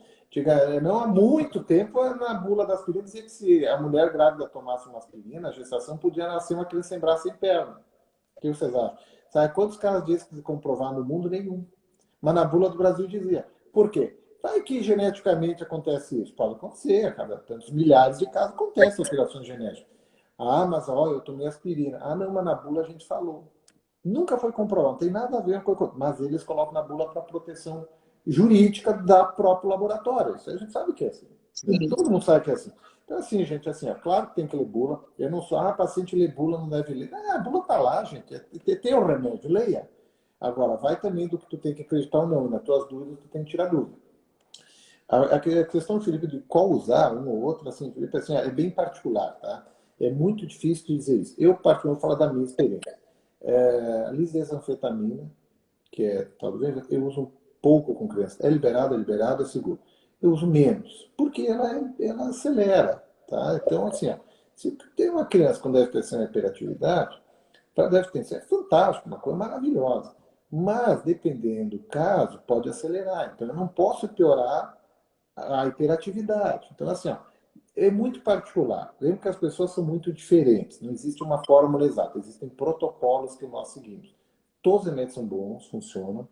Não há muito tempo, na bula da aspirina dizia que se a mulher grávida tomasse uma aspirina, a gestação podia nascer uma criança sem braço e sem perna. O que vocês acham? Sabe quantos casos disso que se comprovar no mundo? Nenhum. Mas na bula do Brasil dizia. Por quê? Vai que geneticamente acontece isso. Pode acontecer, a cada tantos milhares de casos acontecem alterações genéticas. Ah, mas ó, eu tomei aspirina. Ah, não, mas na bula a gente falou. Nunca foi comprovado, não tem nada a ver com a... Mas eles colocam na bula para proteção jurídica da próprio laboratório. Isso a gente sabe que é assim. Né? Todo mundo sabe que é assim. Então, assim, gente, assim, é claro que tem que ler bula. Eu não sou, paciente lê bula, não deve ler. A bula está lá, gente. Tem um remédio, leia. Agora, vai também do que tu tem que acreditar ou não. Nas tuas dúvidas, tu tem que tirar dúvida. A questão, Felipe, de qual usar, um ou outro, assim, Felipe, assim, é bem particular, tá? É muito difícil de dizer isso. Eu, particularmente, vou falar da minha experiência. Lisdesanfetamina, que é, talvez, eu uso um pouco com criança. É liberado, é seguro. Eu uso menos, porque ela acelera, tá? Então, assim, ó, se tem uma criança com déficit de atenção e hiperatividade, para déficit de atenção é fantástico, uma coisa maravilhosa. Mas, dependendo do caso, pode acelerar. Então, eu não posso piorar a hiperatividade. Então, assim, ó, é muito particular. Lembra que as pessoas são muito diferentes. Não existe uma fórmula exata. Existem protocolos que nós seguimos. Todos os remédios são bons, funcionam,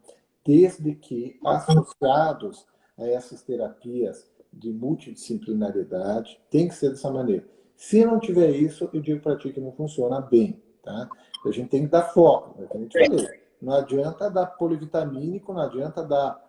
desde que associados a essas terapias de multidisciplinaridade, tem que ser dessa maneira. Se não tiver isso, eu digo para ti que não funciona bem. Tá? A gente tem que dar foco, como eu te falei. Não adianta dar polivitamínico, não adianta dar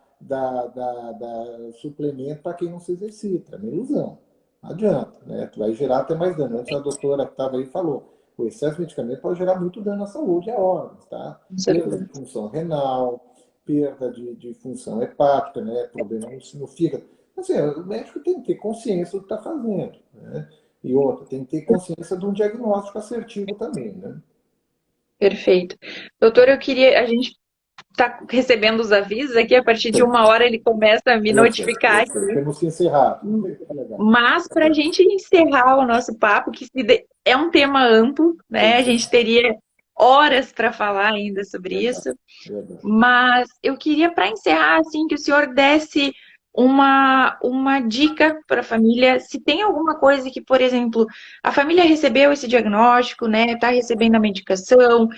suplemento para quem não se exercita. É uma ilusão. Não adianta, né? Tu vai gerar até mais dano. Antes a doutora que estava aí falou, o excesso de medicamento pode gerar muito dano à saúde e a órgãos, tá? Perda de função renal, perda de função hepática, né? Problema no fígado. Assim, o médico tem que ter consciência do que está fazendo, né? E outra, tem que ter consciência de um diagnóstico assertivo também, né? Perfeito. Doutor, a gente está recebendo os avisos aqui, a partir de 1 hora ele começa a me notificar aqui. Temos que encerrar. Mas para a gente encerrar o nosso papo, que é um tema amplo, né? A gente teria horas para falar ainda sobre isso. Mas eu queria, para encerrar, assim, que o senhor desse uma dica para a família, se tem alguma coisa que, por exemplo, a família recebeu esse diagnóstico, né? Está recebendo a medicação,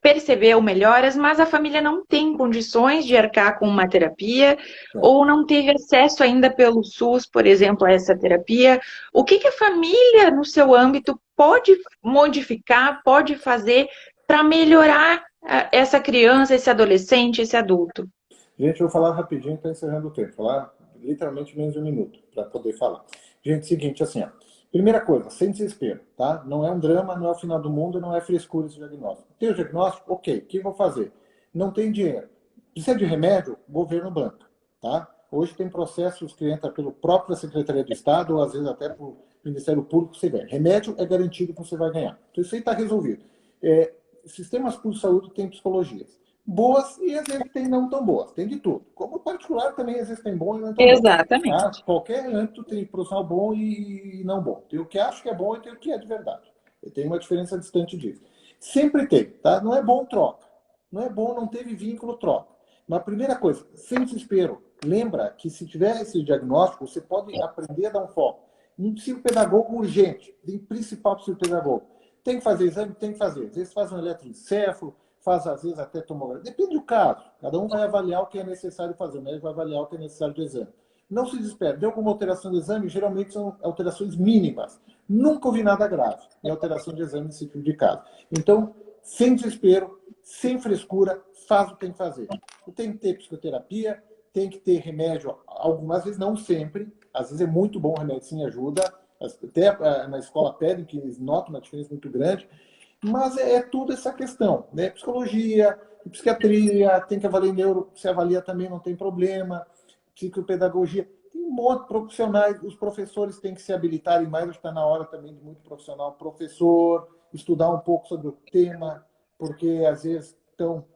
percebeu melhoras, mas a família não tem condições de arcar com uma terapia ou não teve acesso ainda pelo SUS, por exemplo, a essa terapia. O que a família, no seu âmbito, pode modificar, pode fazer para melhorar essa criança, esse adolescente, esse adulto? Gente, eu vou falar rapidinho, está encerrando o tempo. Falar literalmente menos de 1 minuto para poder falar. Gente, seguinte, assim, ó. Primeira coisa, sem desespero, tá? Não é um drama, não é o final do mundo, não é frescura esse diagnóstico. Tem o diagnóstico? Ok. O que eu vou fazer? Não tem dinheiro. Precisa de remédio? Governo banca, tá? Hoje tem processos que entram pelo próprio Secretaria do Estado, ou às vezes até pelo Ministério Público, você ganha. Remédio é garantido que você vai ganhar. Então isso aí está resolvido. Sistemas públicos de saúde têm psicologias boas e às vezes tem não tão boas. Tem de tudo. Como particular também às vezes tem bom e não tão bom. Tá? Exatamente. Qualquer âmbito tem profissional bom e não bom. Tem o que acho que é bom e tem o que é de verdade. E tem uma diferença distante disso. Sempre tem, tá? Não é bom, troca. Não é bom, não teve vínculo, troca. Mas a primeira coisa, sem desespero. Lembra que se tiver esse diagnóstico, você pode aprender a dar um foco. Um psicopedagogo urgente, de principal psicopedagogo. Tem que fazer exame? Tem que fazer. Às vezes faz um eletroencefalo, faz às vezes até tomografia. Depende do caso. Cada um vai avaliar o que é necessário fazer. O médico vai avaliar o que é necessário de exame. Não se desespere. Deu alguma alteração do exame? Geralmente são alterações mínimas. Nunca ouvi nada grave em alteração de exame nesse tipo de caso. Então, sem desespero, sem frescura, faz o que tem que fazer. Tem que ter psicoterapia, tem que ter remédio, algumas vezes, não sempre. Às vezes é muito bom o remédio, sim, ajuda. Até na escola pedem que eles notam uma diferença muito grande. Mas é tudo essa questão, né? Psicologia, psiquiatria, tem que avaliar neuro, se avalia também não tem problema. Psicopedagogia, tem um monte de profissionais. Os professores têm que se habilitarem mais, está na hora também de muito profissional professor, estudar um pouco sobre o tema, porque às vezes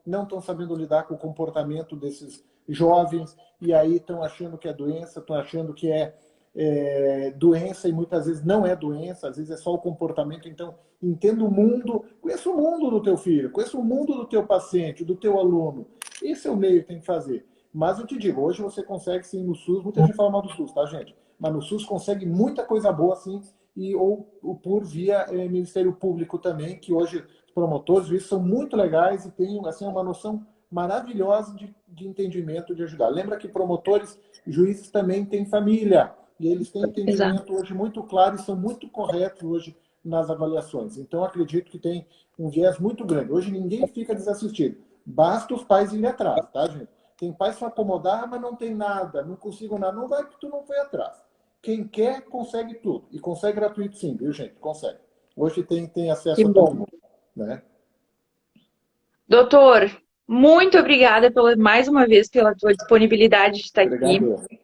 não estão sabendo lidar com o comportamento desses jovens e aí estão achando que é doença, estão achando que é doença e muitas vezes não é doença, às vezes é só o comportamento. Então, entenda o mundo, conheça o mundo do teu filho, conheça o mundo do teu paciente, do teu aluno. Esse é o meio que tem que fazer. Mas eu te digo, hoje você consegue sim no SUS, muita gente fala mal do SUS, tá, gente? Mas no SUS consegue muita coisa boa, sim, ou por via Ministério Público também, que hoje os promotores, juízes são muito legais e têm assim, uma noção maravilhosa de entendimento, de ajudar. Lembra que promotores, juízes também têm família, e eles têm entendimento hoje muito claro e são muito corretos hoje nas avaliações. Então, acredito que tem um viés muito grande. Hoje ninguém fica desassistido. Basta os pais irem atrás, tá, gente? Tem pais que vão acomodar, mas não tem nada, não consigo nada. Não vai porque tu não foi atrás. Quem quer, consegue tudo. E consegue gratuito sim, viu, gente? Consegue. Hoje tem acesso a todo mundo, né? Doutor, muito obrigada mais uma vez pela tua disponibilidade de estar aqui,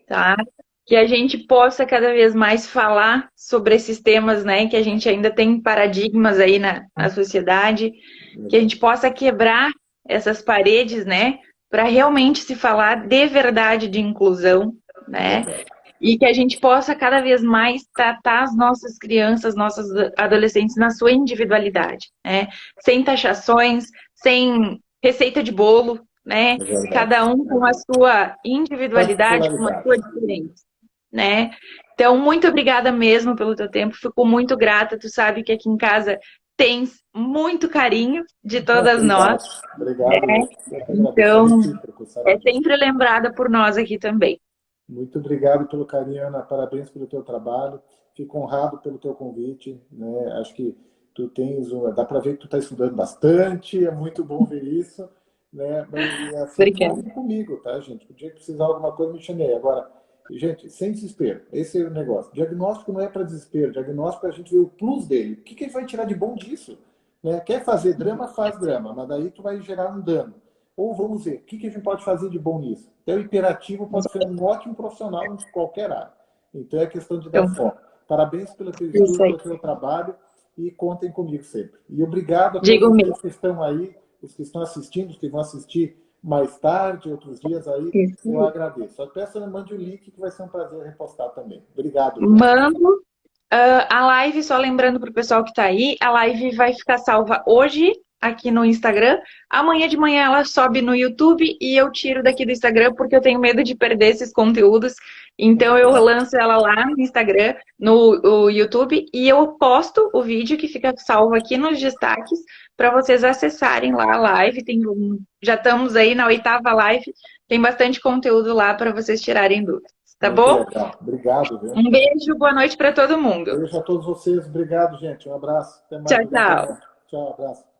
tá? Que a gente possa cada vez mais falar sobre esses temas, né? Que a gente ainda tem paradigmas aí na sociedade, que a gente possa quebrar essas paredes, né? Para realmente se falar de verdade de inclusão, né? E que a gente possa cada vez mais tratar as nossas crianças, nossos adolescentes na sua individualidade, né? Sem taxações, sem receita de bolo, né? Cada um com a sua individualidade, com a sua diferença, né? Então, muito obrigada mesmo pelo teu tempo, fico muito grata, tu sabe que aqui em casa tens muito carinho de todas nós. Obrigado. Né? Então, é sempre lembrada por nós aqui também. Muito obrigado pelo carinho, Ana. Parabéns pelo teu trabalho. Fico honrado pelo teu convite, né? Acho que tu tens dá para ver que tu está estudando bastante. É muito bom ver isso, né? Mas assim, contem comigo, tá, gente? O dia que precisar de alguma coisa, me chamei. Agora, gente, sem desespero. Esse é o negócio. Diagnóstico não é para desespero. Diagnóstico é a gente ver o plus dele. O que ele vai tirar de bom disso? Né? Quer fazer drama, faz drama, mas daí tu vai gerar um dano. Ou vamos ver, o que a gente pode fazer de bom nisso? Então, o hiperativo pode ser um ótimo profissional em qualquer área. Então, é questão de dar foco. Parabéns pelo teu estudo, pelo teu trabalho e contem comigo sempre. E obrigado a todos que estão aí, os que estão assistindo, os que vão assistir mais tarde, outros dias aí, eu agradeço. Só peço que mande o link que vai ser um prazer repostar também. Obrigado. Mando. A live, só lembrando para o pessoal que está aí, a live vai ficar salva hoje aqui no Instagram. Amanhã de manhã ela sobe no YouTube e eu tiro daqui do Instagram porque eu tenho medo de perder esses conteúdos. Então eu lanço ela lá no Instagram, no YouTube, e eu posto o vídeo que fica salvo aqui nos destaques para vocês acessarem lá a live. Já estamos aí na 8ª live, tem bastante conteúdo lá para vocês tirarem dúvidas. Tá bom? Legal. Obrigado. Viu? Um beijo, boa noite para todo mundo. Beijo a todos vocês. Obrigado, gente. Um abraço. Até mais. Tchau, tchau. Tchau, abraço.